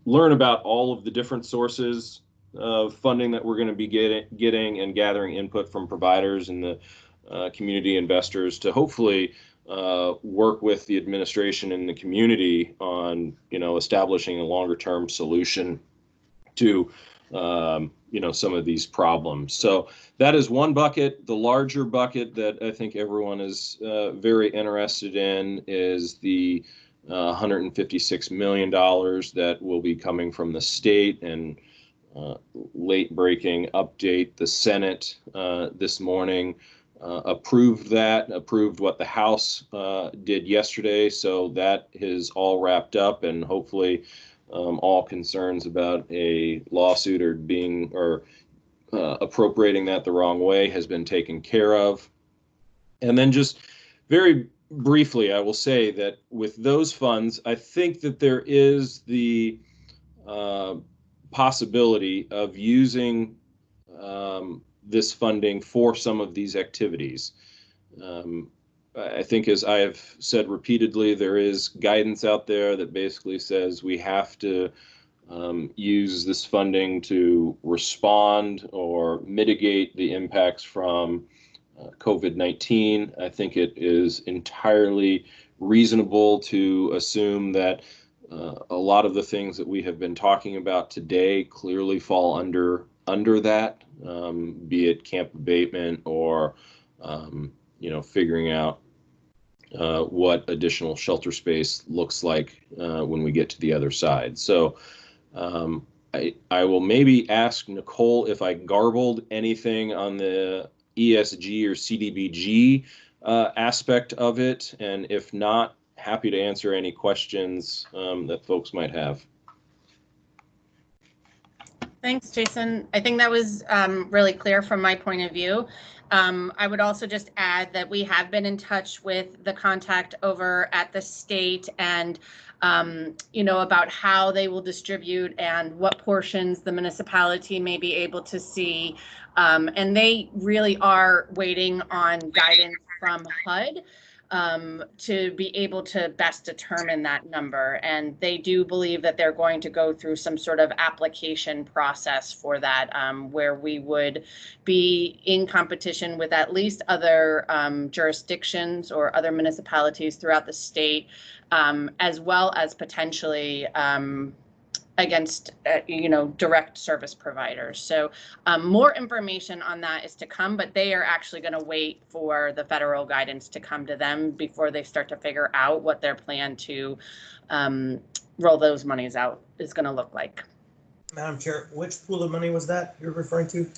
learn about all of the different sources of funding that we're going to be getting and gathering input from providers and the community investors to hopefully work with the administration and the community on establishing a longer term solution to some of these problems. So that is one bucket. The larger bucket that I think everyone is very interested in is the $156 million that will be coming from the state. And late breaking update, the Senate this morning approved what the House did yesterday. So that is all wrapped up, and hopefully all concerns about a lawsuit or appropriating that the wrong way has been taken care of. And then just very briefly, I will say that with those funds, I think that there is the possibility of using this funding for some of these activities. I think, as I have said repeatedly, there is guidance out there that basically says we have to use this funding to respond or mitigate the impacts from COVID-19. I think it is entirely reasonable to assume that a lot of the things that we have been talking about today clearly fall under that, be it camp abatement or figuring out what additional shelter space looks like when we get to the other side. So I will maybe ask Nicole if I garbled anything on the ESG or CDBG aspect of it, and if not, happy to answer any questions that folks might have.
Thanks, Jason. I think that was really clear from my point of view. I would also just add that we have been in touch with the contact over at the state and about how they will distribute and what portions the municipality may be able to see. And they really are waiting on guidance from HUD to be able to best determine that number. And they do believe that they're going to go through some sort of application process for that, where we would be in competition with at least other jurisdictions or other municipalities throughout the state, as well as potentially against direct service providers. So more information on that is to come, but they are actually going to wait for the federal guidance to come to them before they start to figure out what their plan to roll those monies out is going to look like.
Madam Chair, which pool of money was that you're referring to?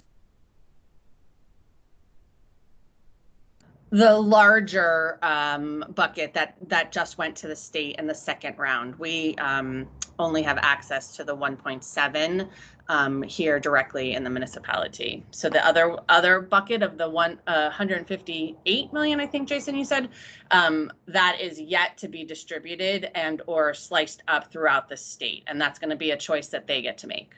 The larger bucket that just went to the state in the second round. We only have access to the 1.7 here directly in the municipality. So the other bucket of the 158 million, I think, Jason, you said, that is yet to be distributed and or sliced up throughout the state. And that's going to be a choice that they get to make.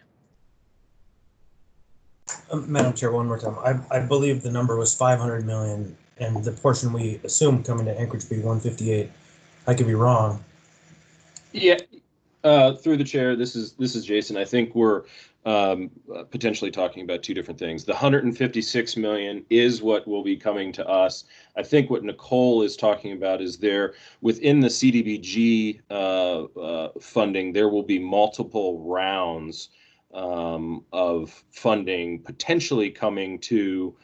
Madam Chair, one more time. I believe the number was 500 million. And the portion we assume coming to Anchorage be 158. I could be wrong.
Yeah, through the chair, this is Jason. I think we're potentially talking about two different things. The 156 million is what will be coming to us. I think what Nicole is talking about is there within the CDBG funding, there will be multiple rounds of funding potentially coming to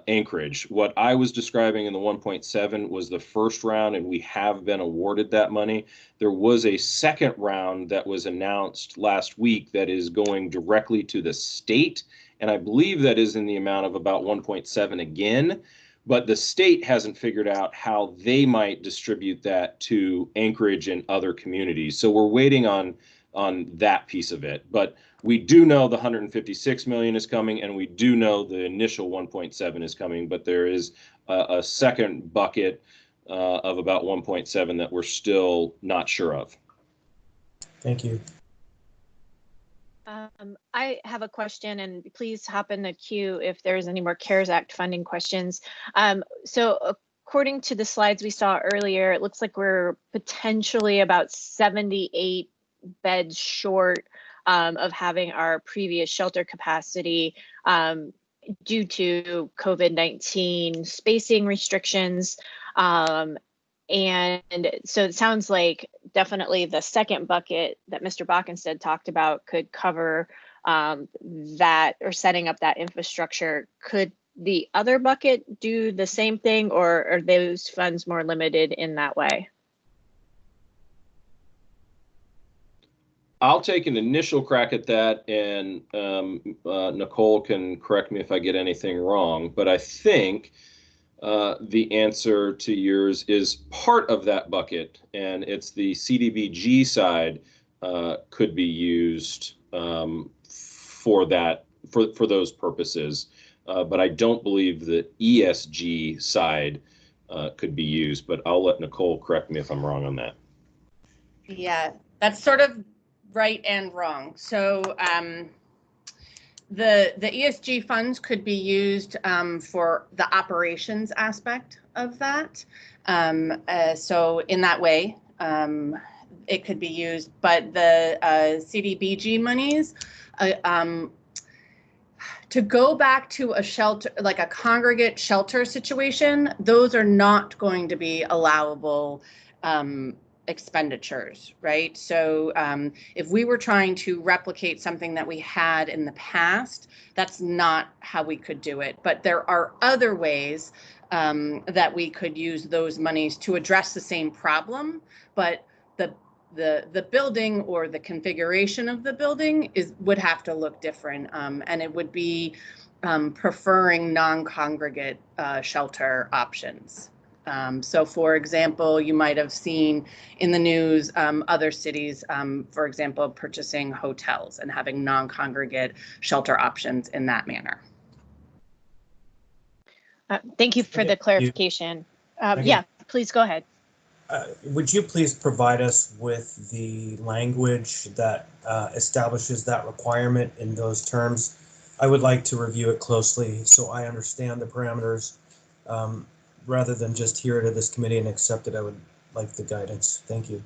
Anchorage. What I was describing in the 1.7 was the first round, and we have been awarded that money. There was a second round that was announced last week that is going directly to the state, and I believe that is in the amount of about 1.7 again, but the state hasn't figured out how they might distribute that to Anchorage and other communities. So we're waiting on that piece of it. But we do know the 156 million is coming, and we do know the initial 1.7 is coming, but there is a second bucket of about 1.7 that we're still not sure of.
Thank you.
I have a question, and please hop in the queue if there's any more CARES Act funding questions. So according to the slides we saw earlier, it looks like we're potentially about 78 beds short of having our previous shelter capacity due to COVID-19 spacing restrictions. And so it sounds like definitely the second bucket that Mr. Bockenstead talked about could cover that, or setting up that infrastructure. Could the other bucket do the same thing, or are those funds more limited in that way?
I'll take an initial crack at that, and Nicole can correct me if I get anything wrong, but I think the answer to yours is part of that bucket, and it's the CDBG side could be used for those purposes, but I don't believe the ESG side could be used, but I'll let Nicole correct me if I'm wrong on that.
Yeah, that's sort of right and wrong. So the ESG funds could be used for the operations aspect of that. So in that way, it could be used, but the CDBG monies, to go back to a shelter, like a congregate shelter situation, those are not going to be allowable expenditures, right? So if we were trying to replicate something that we had in the past, that's not how we could do it. But there are other ways that we could use those monies to address the same problem, but the building or the configuration of the building would have to look different, and it would be preferring non-congregate shelter options. So for example, you might have seen in the news other cities, for example, purchasing hotels and having non-congregate shelter options in that manner.
Thank you for the clarification. Yeah, please go ahead.
Would you please provide us with the language that establishes that requirement in those terms? I would like to review it closely so I understand the parameters. Rather than just hear it at this committee and accept it, I would like the guidance. Thank you.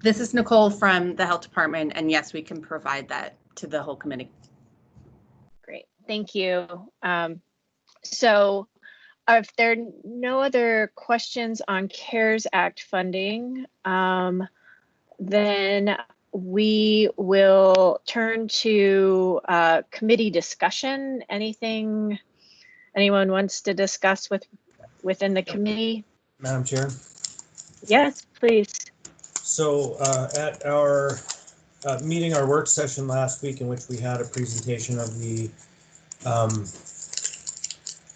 This is Nicole from the Health Department, and yes, we can provide that to the whole committee.
Great, thank you. So if there are no other questions on CARES Act funding, then we will turn to committee discussion. Anything anyone wants to discuss within the committee?
Madam Chair?
Yes, please.
So at our meeting, our work session last week, in which we had a presentation of the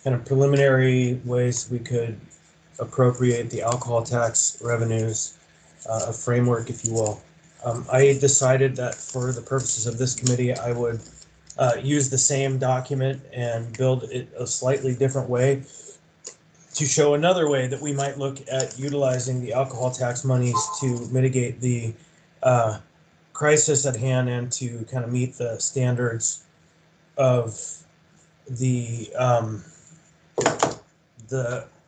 kind of preliminary ways we could appropriate the alcohol tax revenues, a framework, if you will. I decided that for the purposes of this committee, I would use the same document and build it a slightly different way to show another way that we might look at utilizing the alcohol tax monies to mitigate the crisis at hand and to kind of meet the standards of the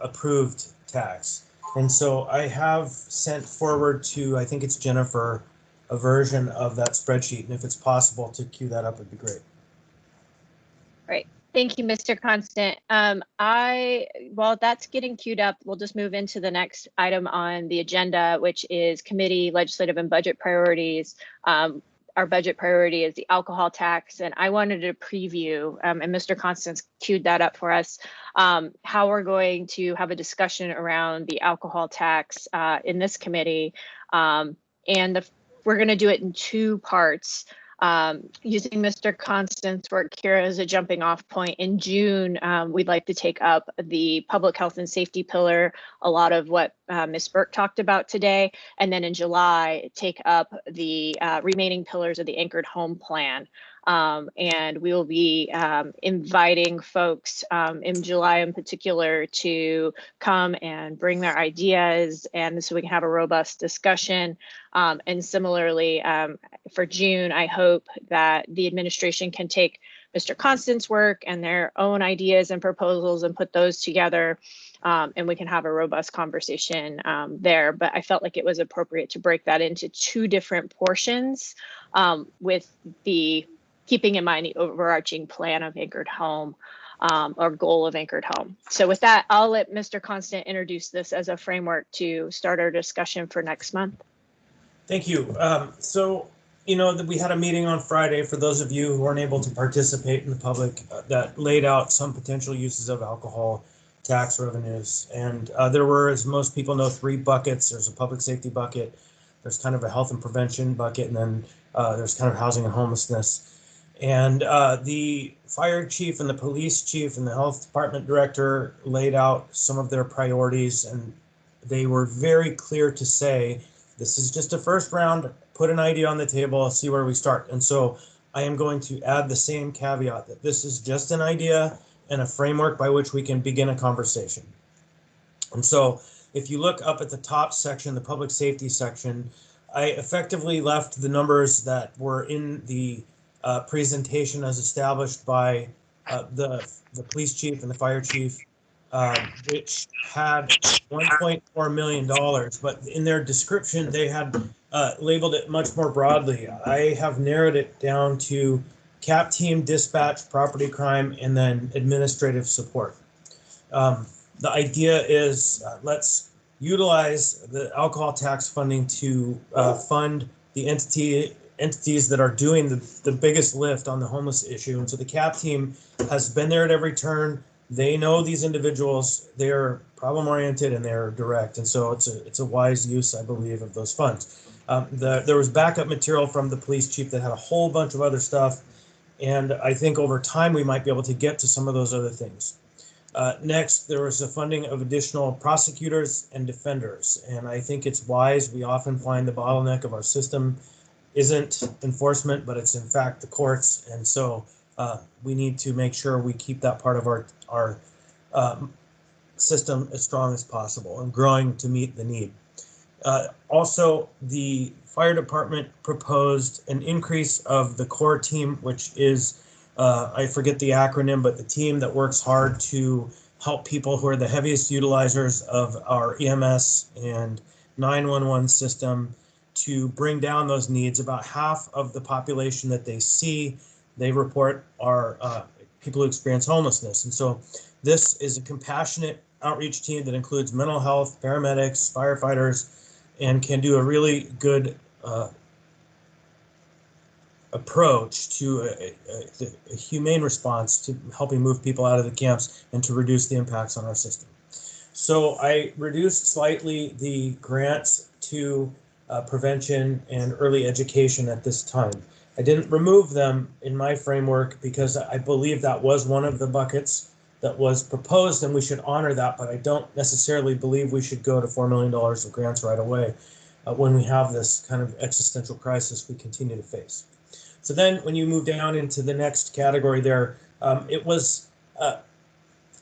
approved tax. And so I have sent forward to, I think it's Jennifer, a version of that spreadsheet. And if it's possible to queue that up, it'd be great.
Great. Thank you, Mr. Constant. While that's getting queued up, we'll just move into the next item on the agenda, which is committee legislative and budget priorities. Our budget priority is the alcohol tax, and I wanted to preview, and Mr. Constance queued that up for us, how we're going to have a discussion around the alcohol tax in this committee. We're going to do it in two parts. Using Mr. Constance work here as a jumping off point, in June, we'd like to take up the public health and safety pillar, a lot of what Ms. Burke talked about today, and then in July, take up the remaining pillars of the Anchored Home Plan. And we will be inviting folks in July in particular to come and bring their ideas, and so we can have a robust discussion. And similarly, for June, I hope that the administration can take Mr. Constance's work and their own ideas and proposals and put those together, and we can have a robust conversation there. But I felt like it was appropriate to break that into two different portions, with the keeping in mind the overarching plan of Anchored Home, or goal of Anchored Home. So with that, I'll let Mr. Constant introduce this as a framework to start our discussion for next month.
Thank you. So, you know, we had a meeting on Friday for those of you who weren't able to participate in the public that laid out some potential uses of alcohol tax revenues. And there were, as most people know, 3 buckets. There's a public safety bucket, there's kind of a health and prevention bucket, and then there's kind of housing and homelessness. And the fire chief and the police chief and the health department director laid out some of their priorities, and they were very clear to say, this is just a first round, put an idea on the table, see where we start. And so I am going to add the same caveat that this is just an idea and a framework by which we can begin a conversation. And so if you look up at the top section, the public safety section, I effectively left the numbers that were in the presentation as established by the police chief and the fire chief, which had $1.4 million, but in their description, they had labeled it much more broadly. I have narrowed it down to CAP team, dispatch, property crime, and then administrative support. The idea is let's utilize the alcohol tax funding to fund the entities that are doing the biggest lift on the homeless issue. And so the CAP team has been there at every turn. They know these individuals. They're problem oriented and they're direct. And so it's a wise use, I believe, of those funds. There was backup material from the police chief that had a whole bunch of other stuff. And I think over time we might be able to get to some of those other things. Next, there was the funding of additional prosecutors and defenders. And I think it's wise. We often find the bottleneck of our system isn't enforcement, but it's in fact the courts. And so we need to make sure we keep that part of our system as strong as possible and growing to meet the need. Also, the fire department proposed an increase of the core team, which is I forget the acronym, but the team that works hard to help people who are the heaviest utilizers of our EMS and 911 system to bring down those needs. About half of the population that they see, they report are people who experience homelessness. And so this is a compassionate outreach team that includes mental health, paramedics, firefighters, and can do a really good approach to a humane response to helping move people out of the camps and to reduce the impacts on our system. So I reduced slightly the grants to prevention and early education at this time. I didn't remove them in my framework because I believe that was one of the buckets that was proposed and we should honor that, but I don't necessarily believe we should go to $4 million of grants right away when we have this kind of existential crisis we continue to face. So then when you move down into the next category there, it was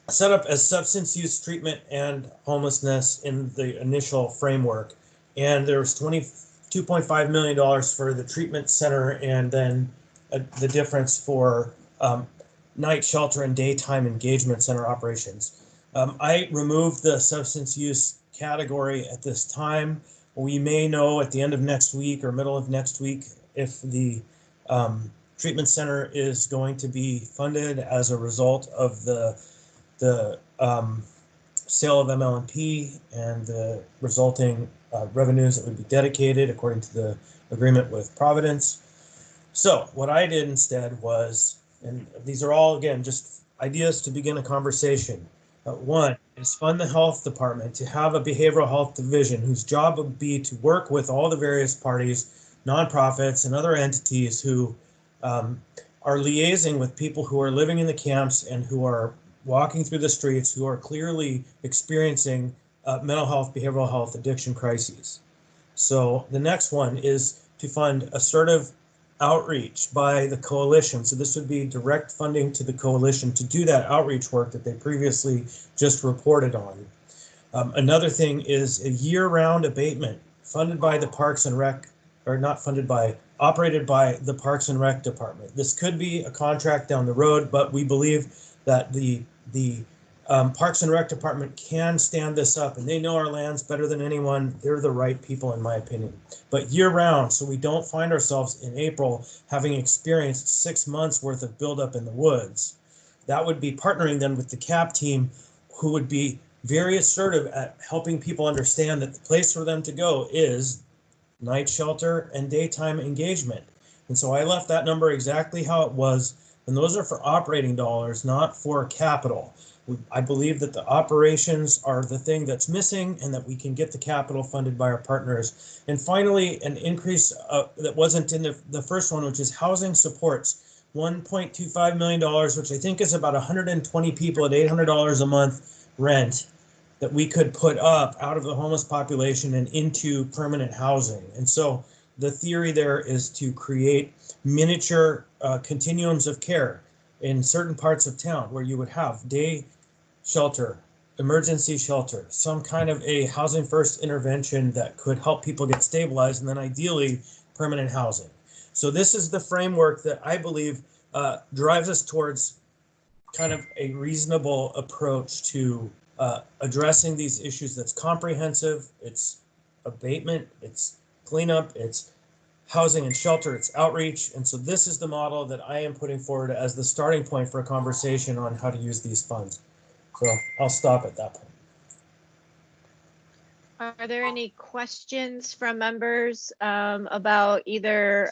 set up as substance use treatment and homelessness in the initial framework. And there was $22.5 million for the treatment center and then the difference for night shelter and daytime engagement center operations. I removed the substance use category at this time. We may know at the end of next week or middle of next week if the treatment center is going to be funded as a result of the sale of ML&P and the resulting revenues that would be dedicated according to the agreement with Providence. So what I did instead was, and these are all, again, just ideas to begin a conversation. One is fund the health department to have a behavioral health division whose job would be to work with all the various parties, nonprofits, and other entities who are liaising with people who are living in the camps and who are walking through the streets, who are clearly experiencing mental health, behavioral health, addiction crises. So the next one is to fund assertive outreach by the coalition. So this would be direct funding to the coalition to do that outreach work that they previously just reported on. Another thing is a year-round abatement funded by the Parks and Rec, or not funded by, operated by the Parks and Rec department. This could be a contract down the road, but we believe that the Parks and Rec department can stand this up, and they know our lands better than anyone. They're the right people, in my opinion. But year-round, so we don't find ourselves in April having experienced 6 months worth of buildup in the woods. That would be partnering then with the CAP team, who would be very assertive at helping people understand that the place for them to go is night shelter and daytime engagement. And so I left that number exactly how it was, and those are for operating dollars, not for capital. I believe that the operations are the thing that's missing and that we can get the capital funded by our partners. And finally, an increase that wasn't in the first one, which is housing supports, $1.25 million, which I think is about 120 people at $800 a month rent that we could put up out of the homeless population and into permanent housing. And so the theory there is to create miniature continuums of care in certain parts of town where you would have day shelter, emergency shelter, some kind of a housing first intervention that could help people get stabilized, and then ideally permanent housing. So this is the framework that I believe drives us towards kind of a reasonable approach to addressing these issues that's comprehensive. It's abatement, it's cleanup, it's housing and shelter, it's outreach. And so this is the model that I am putting forward as the starting point for a conversation on how to use these funds. So I'll stop at that point.
Are there any questions from members about either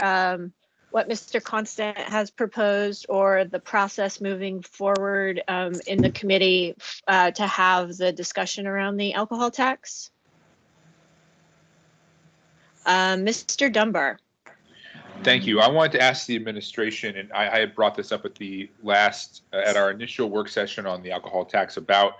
what Mr. Constant has proposed or the process moving forward in the committee to have the discussion around the alcohol tax? Mr. Dunbar.
Thank you. I wanted to ask the administration, and I had brought this up at the last, at our initial work session on the alcohol tax about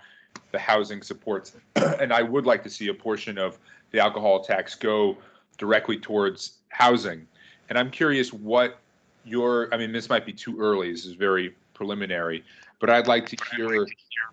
the housing supports, and I would like to see a portion of the alcohol tax go directly towards housing. And I'm curious what I mean, this might be too early, this is very preliminary, but I'd like to hear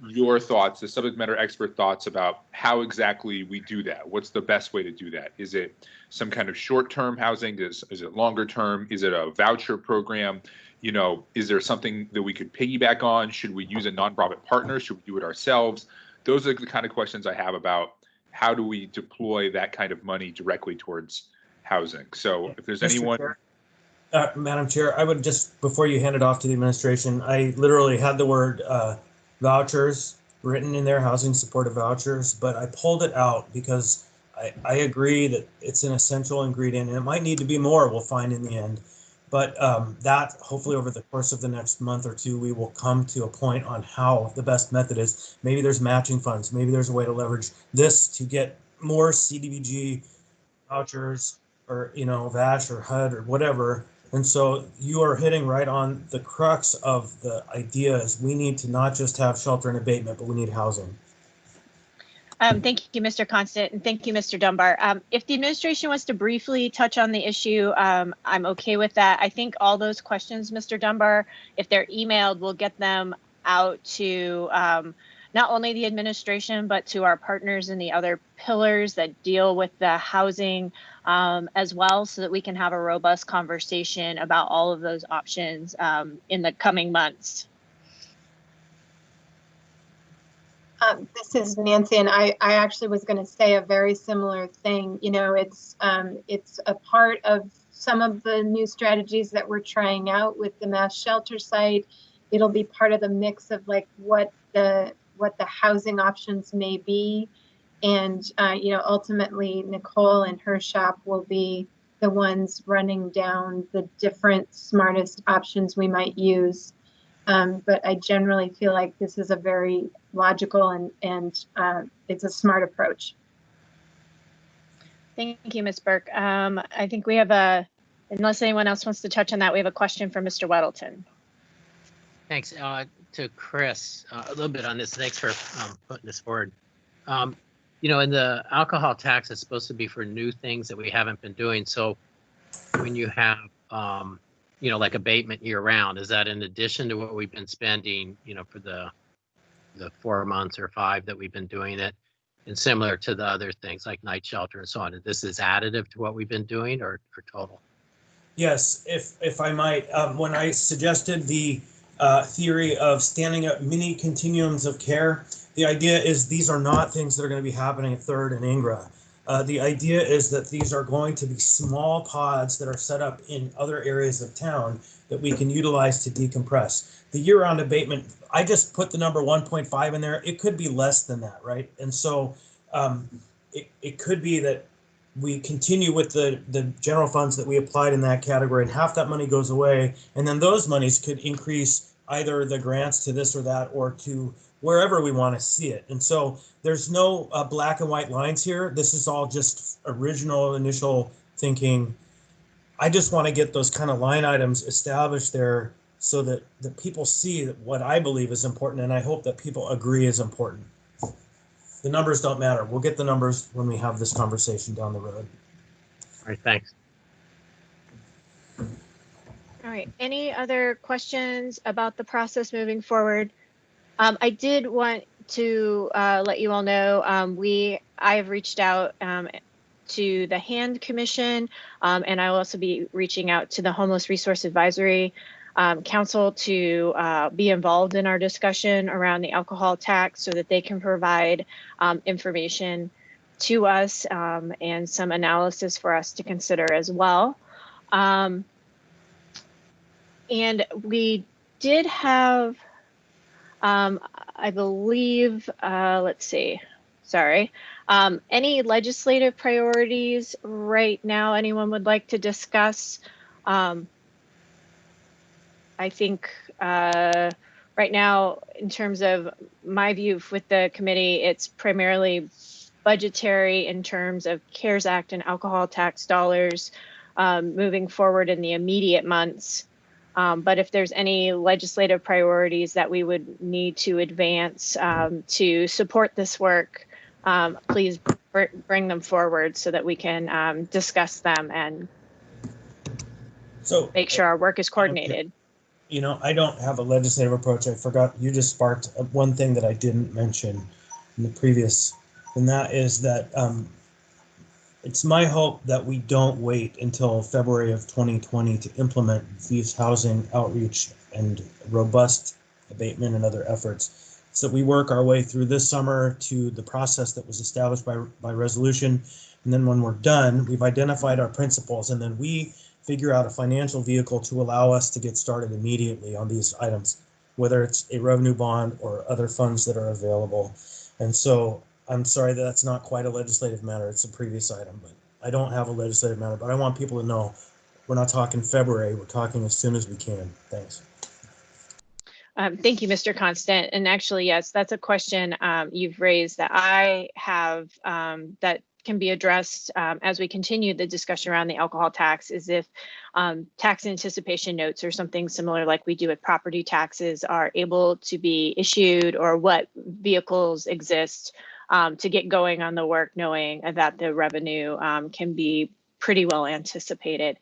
your thoughts, the subject matter expert thoughts about how exactly we do that. What's the best way to do that? Is it some kind of short-term housing? Is it longer term? Is it a voucher program? You know, is there something that we could piggyback on? Should we use a nonprofit partner? Should we do it ourselves? Those are the kind of questions I have about how do we deploy that kind of money directly towards housing. So if there's anyone.
Madam Chair, I would just, before you hand it off to the administration, I literally had the word vouchers written in there, housing supportive vouchers, but I pulled it out because I agree that it's an essential ingredient, and it might need to be more, we'll find in the end. But that hopefully over the course of the next month or two, we will come to a point on how the best method is. Maybe there's matching funds. Maybe there's a way to leverage this to get more CDBG vouchers or, you know, VASH or HUD or whatever. And so you are hitting right on the crux of the idea is we need to not just have shelter and abatement, but we need housing.
Thank you, Mr. Constant, and thank you, Mr. Dunbar. If the administration wants to briefly touch on the issue, I'm okay with that. I think all those questions, Mr. Dunbar, if they're emailed, we'll get them out to not only the administration, but to our partners in the other pillars that deal with the housing as well, so that we can have a robust conversation about all of those options in the coming months.
This is Nancy, and I actually was going to say a very similar thing. You know, it's a part of some of the new strategies that we're trying out with the mass shelter site. It'll be part of the mix of like what the housing options may be, and you know, ultimately Nicole and her shop will be the ones running down the different smartest options we might use. But I generally feel like this is a very logical and it's a smart approach.
Thank you, Ms. Burke. I think we have unless anyone else wants to touch on that, we have a question from Mr. Weddleton.
Thanks to Chris a little bit on this. Thanks for putting this forward. You know, in the alcohol tax, it's supposed to be for new things that we haven't been doing. So when you have you know, like abatement year round, is that in addition to what we've been spending, you know, for the 4 months or 5 that we've been doing it, and similar to the other things like night shelter and so on? This is additive to what we've been doing or total?
Yes, if I might, when I suggested the theory of standing up mini continuums of care, the idea is these are not things that are going to be happening at 3rd and Ingra. The idea is that these are going to be small pods that are set up in other areas of town that we can utilize to decompress. The year-round abatement, I just put the number 1.5 in there. It could be less than that, right? And so it could be that we continue with the general funds that we applied in that category, and half that money goes away, and then those monies could increase either the grants to this or that or to wherever we want to see it. And so there's no black and white lines here. This is all just original initial thinking. I just want to get those kind of line items established there so that the people see that what I believe is important, and I hope that people agree is important. The numbers don't matter. We'll get the numbers when we have this conversation down the road.
All right, thanks.
All right, any other questions about the process moving forward? I did want to let you all know, I have reached out to the HAND Commission, and I will also be reaching out to the Homeless Resource Advisory Council to be involved in our discussion around the alcohol tax so that they can provide information to us and some analysis for us to consider as well. And we did have, I believe, let's see, sorry. Any legislative priorities right now anyone would like to discuss? I think right now, in terms of my view with the committee, it's primarily budgetary in terms of CARES Act and alcohol tax dollars moving forward in the immediate months. But if there's any legislative priorities that we would need to advance to support this work, please bring them forward so that we can discuss them and make sure our work is coordinated.
You know, I don't have a legislative approach. I forgot, you just sparked one thing that I didn't mention in the previous, and that is that it's my hope that we don't wait until February of 2020 to implement these housing outreach and robust abatement and other efforts. So we work our way through this summer to the process that was established by resolution. And then when we're done, we've identified our principles, and then we figure out a financial vehicle to allow us to get started immediately on these items, whether it's a revenue bond or other funds that are available. And so I'm sorry that that's not quite a legislative matter. It's a previous item, but I don't have a legislative matter, but I want people to know we're not talking February, we're talking as soon as we can. Thanks.
Thank you, Mr. Constant. And actually, yes, that's a question you've raised that I have that can be addressed as we continue the discussion around the alcohol tax, is if tax anticipation notes or something similar like we do with property taxes are able to be issued, or what vehicles exist to get going on the work, knowing that the revenue can be pretty well anticipated.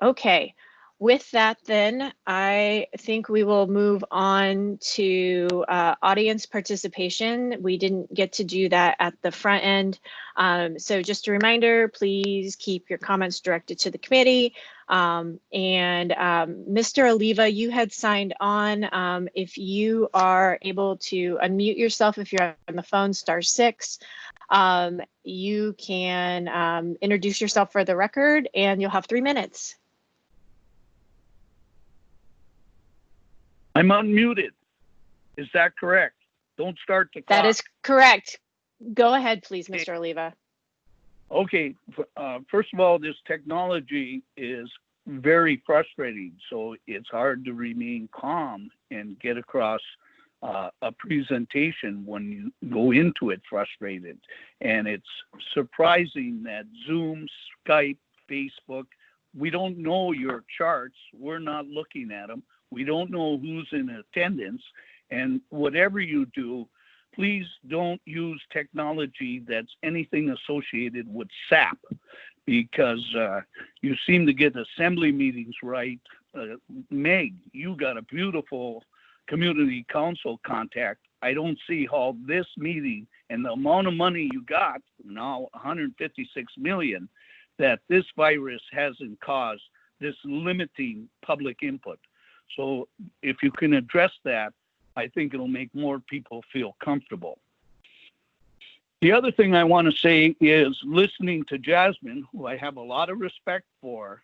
Okay. With that, then, I think we will move on to audience participation. We didn't get to do that at the front end. So just a reminder, please keep your comments directed to the committee. Mr. Oliva, you had signed on. If you are able to unmute yourself, if you're on the phone, *6. You can introduce yourself for the record, and you'll have 3 minutes.
I'm unmuted. Is that correct? Don't start the clock.
That is correct. Go ahead, please, Mr. Oliva.
Okay. First of all, this technology is very frustrating. So it's hard to remain calm and get across a presentation when you go into it frustrated. And it's surprising that Zoom, Skype, Facebook, we don't know your charts. We're not looking at them. We don't know who's in attendance, and whatever you do, please don't use technology that's anything associated with SAP, because you seem to get assembly meetings right. Meg, you got a beautiful community council contact. I don't see how this meeting and the amount of money you got, now 156 million, that this virus hasn't caused this limiting public input. So if you can address that, I think it'll make more people feel comfortable. The other thing I want to say is, listening to Jasmine, who I have a lot of respect for,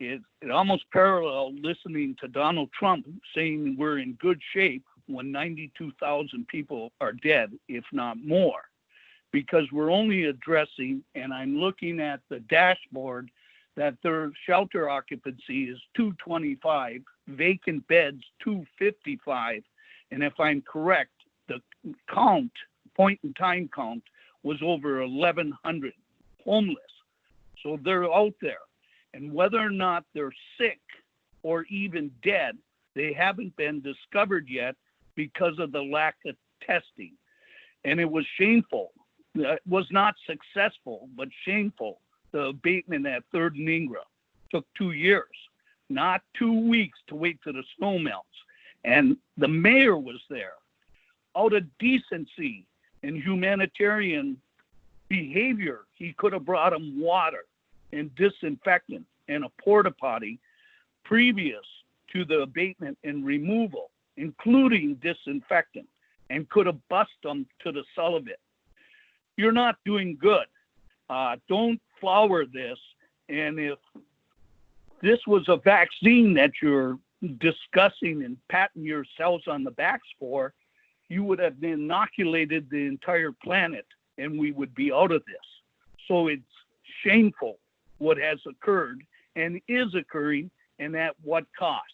it almost paralleled listening to Donald Trump saying we're in good shape when 92,000 people are dead, if not more, because we're only addressing, and I'm looking at the dashboard, that their shelter occupancy is 225, vacant beds 255, and if I'm correct, the count, point in time count, was over 1,100 homeless. So they're out there, and whether or not they're sick or even dead, they haven't been discovered yet because of the lack of testing. And it was shameful. It was not successful, but shameful. The abatement at 3rd and Ingram took 2 years, not 2 weeks to wait till the snow melts. And the mayor was there. out of decency and humanitarian behavior, he could have brought him water and disinfectant and a porta potty previous to the abatement and removal, including disinfectant, and could have bussed them to the Sullivan. You're not doing good. Don't flower this. And if this was a vaccine that you're discussing and patting yourselves on the backs for, you would have inoculated the entire planet and we would be out of this. So it's shameful what has occurred and is occurring, and at what cost.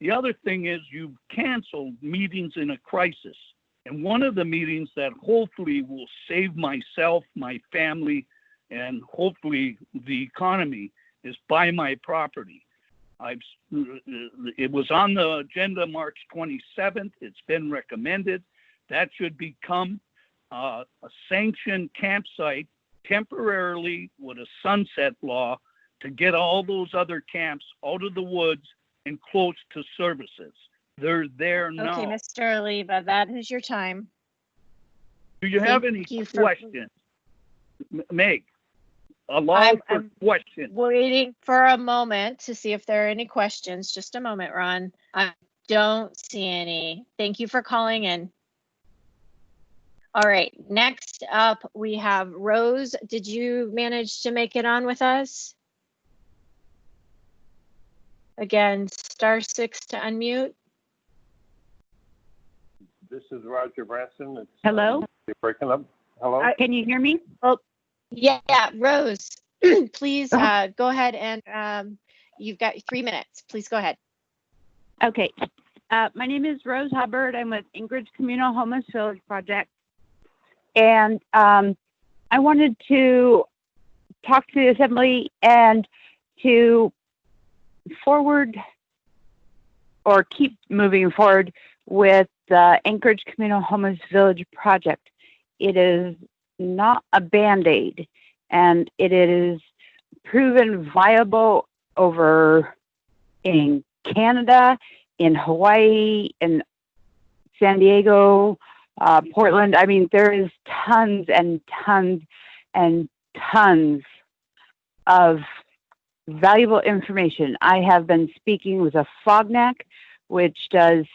The other thing is you've canceled meetings in a crisis. And one of the meetings that hopefully will save myself, my family, and hopefully the economy is buy my property. It was on the agenda March 27th. It's been recommended. That should become a sanctioned campsite temporarily with a sunset law to get all those other camps out of the woods and close to services. They're there now.
Okay, Mr. Oliva, that is your time.
Do you have any questions? Meg, allow for questions.
Waiting for a moment to see if there are any questions. Just a moment, Ron. I don't see any. Thank you for calling in. All right, next up we have Rose. Did you manage to make it on with us? Again, *6 to unmute.
This is Roger Branson. It's,
hello?
You're breaking up. Hello?
Can you hear me?
Oh, yeah, Rose, please go ahead and you've got 3 minutes. Please go ahead.
Okay. My name is Rose Hubbard. I'm with Anchorage Communal Homeless Village Project. And I wanted to talk to the Assembly and to forward or keep moving forward with the Anchorage Communal Homeless Village Project. It is not a Band-Aid, and it is proven viable over in Canada, in Hawaii, in San Diego, Portland. I mean, there is tons and tons and tons of valuable information. I have been speaking with a Fognac, which does,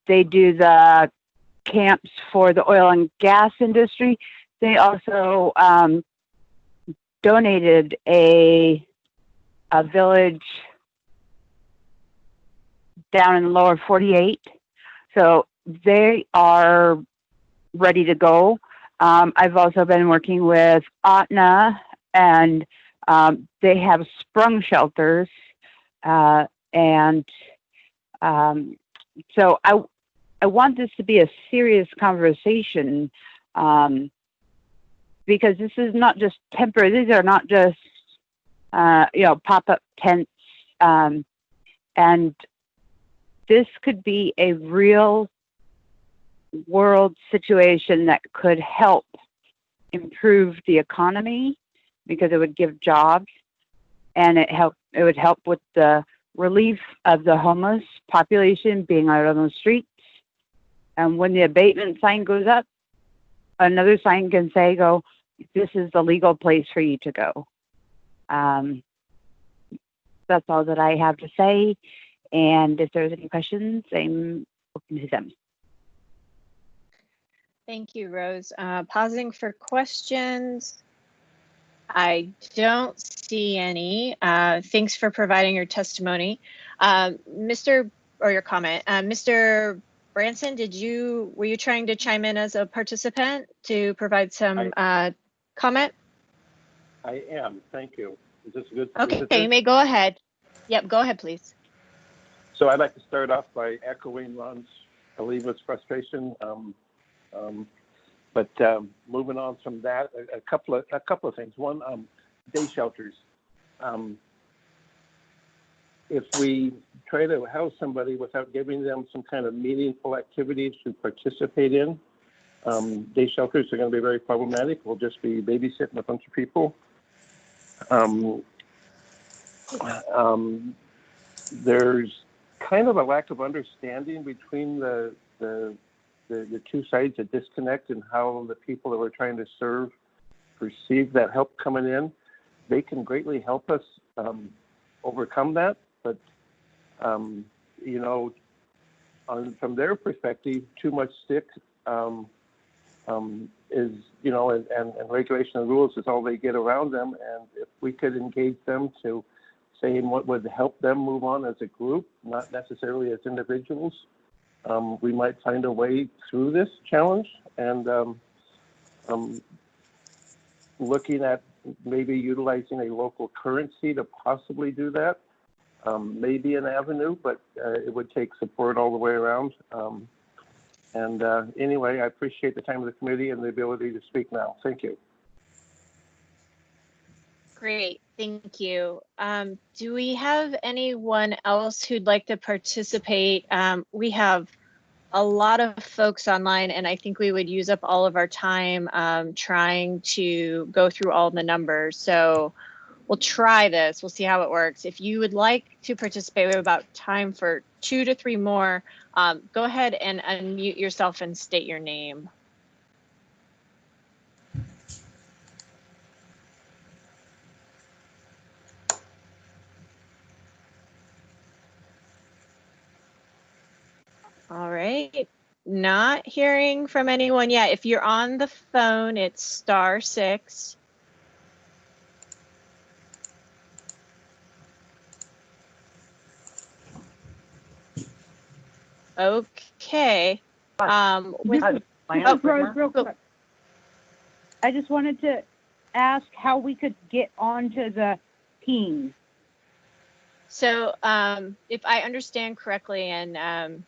they do the camps for the oil and gas industry. They also donated a village down in the lower 48. So they are ready to go. I've also been working with Otna, and they have sprung shelters. So I want this to be a serious conversation, because this is not just temporary. These are not just, pop-up tents. And this could be a real world situation that could help improve the economy, because it would give jobs, and it would help with the relief of the homeless population being out on the streets. And when the abatement sign goes up, another sign can say, this is the legal place for you to go. That's all that I have to say. And if there's any questions, I'm open to them.
Thank you, Rose. Pausing for questions. I don't see any. Thanks for providing your testimony. Your comment. Mr. Branson, were you trying to chime in as a participant to provide some comment?
I am. Thank you. Is this good?
Okay, you may go ahead. Yep, go ahead, please.
So I'd like to start off by echoing Ron Oliva's frustration. But moving on from that, a couple of things. One, day shelters. If we try to house somebody without giving them some kind of meaningful activities to participate in, day shelters are going to be very problematic. We'll just be babysitting a bunch of people. There's kind of a lack of understanding between the two sides, a disconnect in how the people that we're trying to serve perceive that help coming in. They can greatly help us overcome that, but you know, from their perspective, too much stick is, you know, and regulation and rules is all they get around them. And if we could engage them to saying what would help them move on as a group, not necessarily as individuals, we might find a way through this challenge. And looking at maybe utilizing a local currency to possibly do that may be an avenue, but it would take support all the way around. Anyway, I appreciate the time of the committee and the ability to speak now. Thank you.
Great, thank you. Do we have anyone else who'd like to participate? We have a lot of folks online, and I think we would use up all of our time trying to go through all the numbers. So we'll try this. We'll see how it works. If you would like to participate, we have about time for 2 to 3 more. Go ahead and unmute yourself and state your name. All right, not hearing from anyone yet. If you're on the phone, it's *6. Okay.
Rose, real quick. I just wanted to ask how we could get onto the team.
So if I understand correctly, and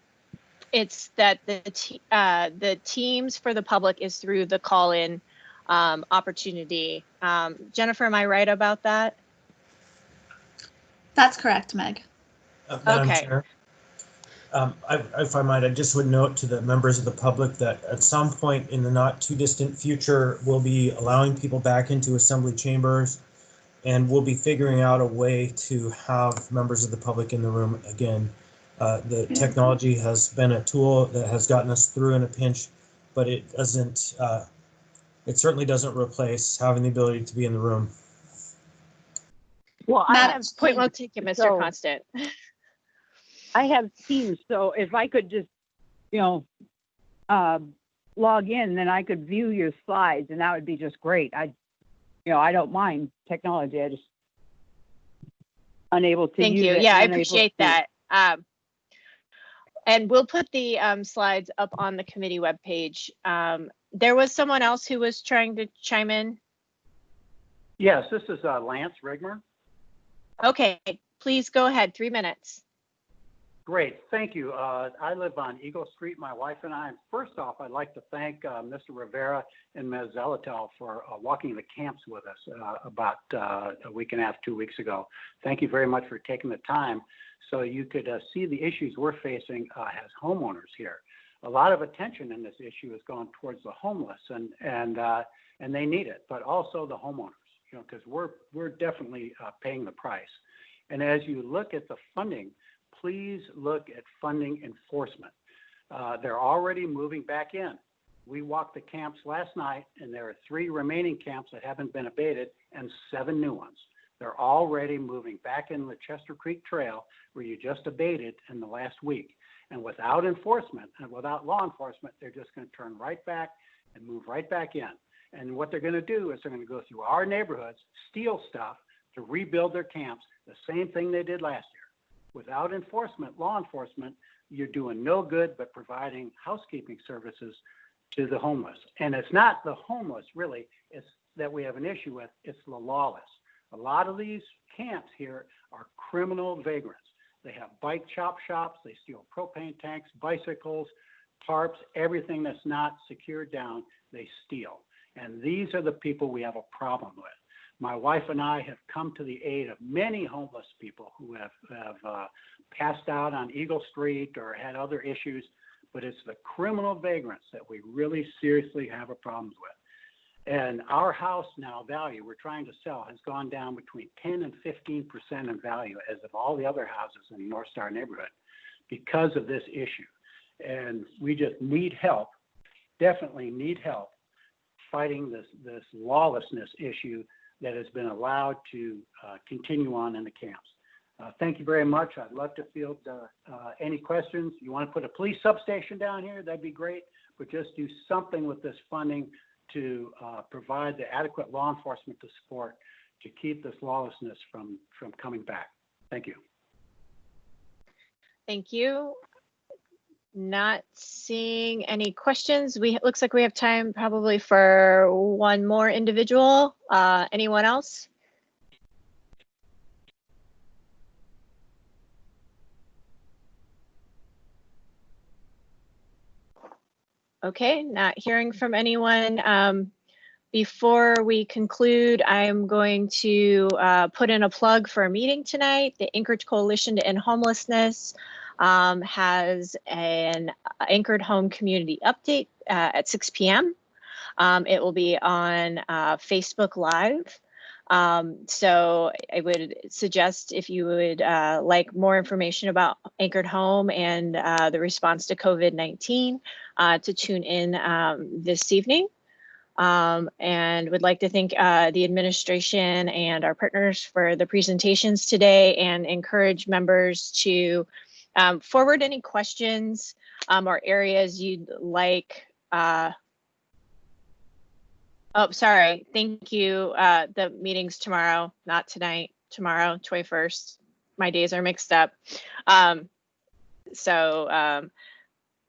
it's that the teams for the public is through the call-in opportunity. Jennifer, am I right about that?
That's correct, Meg.
Madam
Okay.
Chair, if I might, I just would note to the members of the public that at some point in the not too distant future, we'll be allowing people back into assembly chambers, and we'll be figuring out a way to have members of the public in the room again. The technology has been a tool that has gotten us through in a pinch, but it doesn't. It certainly doesn't replace having the ability to be in the room.
Well, I have
point well taken, Mr. Constant.
I have Teams, so if I could just, you know, log in, then I could view your slides, and that would be just great. I don't mind technology. I just unable to
Thank
use
you.
it.
Yeah, I
unable
appreciate
to-
that. And we'll put the slides up on the committee webpage. There was someone else who was trying to chime in.
Yes, this is Lance Rigmer.
Okay, please go ahead. 3 minutes.
Great, thank you. I live on Eagle Street, my wife and I. And first off, I'd like to thank Mr. Rivera and Ms. Zelatel for walking the camps with us about a week and a half, 2 weeks ago. Thank you very much for taking the time so you could see the issues we're facing as homeowners here. A lot of attention in this issue has gone towards the homeless, and they need it, but also the homeowners, you know, because we're definitely paying the price. And as you look at the funding, please look at funding enforcement. They're already moving back in. We walked the camps last night, and there are 3 remaining camps that haven't been abated and 7 new ones. They're already moving back in the Chester Creek Trail where you just abated in the last week. And without enforcement and without law enforcement, they're just going to turn right back and move right back in. And what they're going to do is they're going to go through our neighborhoods, steal stuff to rebuild their camps, the same thing they did last year. Without enforcement, law enforcement, you're doing no good but providing housekeeping services to the homeless. And it's not the homeless, really, it's that we have an issue with, it's the lawless. A lot of these camps here are criminal vagrants. They have bike chop shops, they steal propane tanks, bicycles, tarps, everything that's not secured down, they steal. And these are the people we have a problem with. My wife and I have come to the aid of many homeless people who have passed out on Eagle Street or had other issues, but it's the criminal vagrants that we really seriously have a problem with. And our house now value we're trying to sell has gone down between 10 and 15% in value as of all the other houses in the North Star neighborhood. because of this issue. And we just need help, definitely need help fighting this lawlessness issue that has been allowed to continue on in the camps. Thank you very much. I'd love to field any questions. You want to put a police substation down here, that'd be great, but just do something with this funding to provide the adequate law enforcement to support to keep this lawlessness from coming back. Thank you.
Thank you. Not seeing any questions. Looks like we have time probably for one more individual. Anyone else? Okay, not hearing from anyone. Before we conclude, I'm going to put in a plug for a meeting tonight. The Anchorage Coalition to End Homelessness has an Anchored Home Community Update at 6 p.m. It will be on Facebook Live. So I would suggest if you would like more information about Anchored Home and the response to COVID-19 to tune in this evening. And would like to thank the administration and our partners for the presentations today and encourage members to forward any questions or areas you'd like. Oh, sorry. Thank you. The meeting's tomorrow, not tonight. Tomorrow, 21st. My days are mixed up.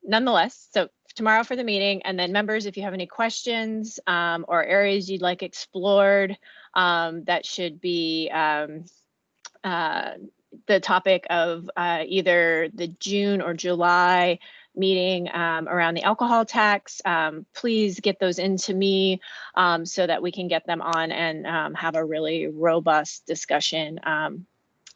Nonetheless, so tomorrow for the meeting, and then members, if you have any questions or areas you'd like explored, that should be the topic of either the June or July meeting around the alcohol tax. Please get those into me so that we can get them on and have a really robust discussion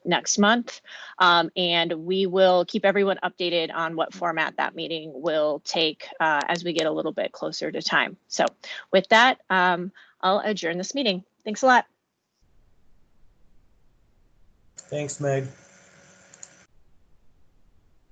next month. And we will keep everyone updated on what format that meeting will take as we get a little bit closer to time. So with that, I'll adjourn this meeting. Thanks a lot.
Thanks, Meg.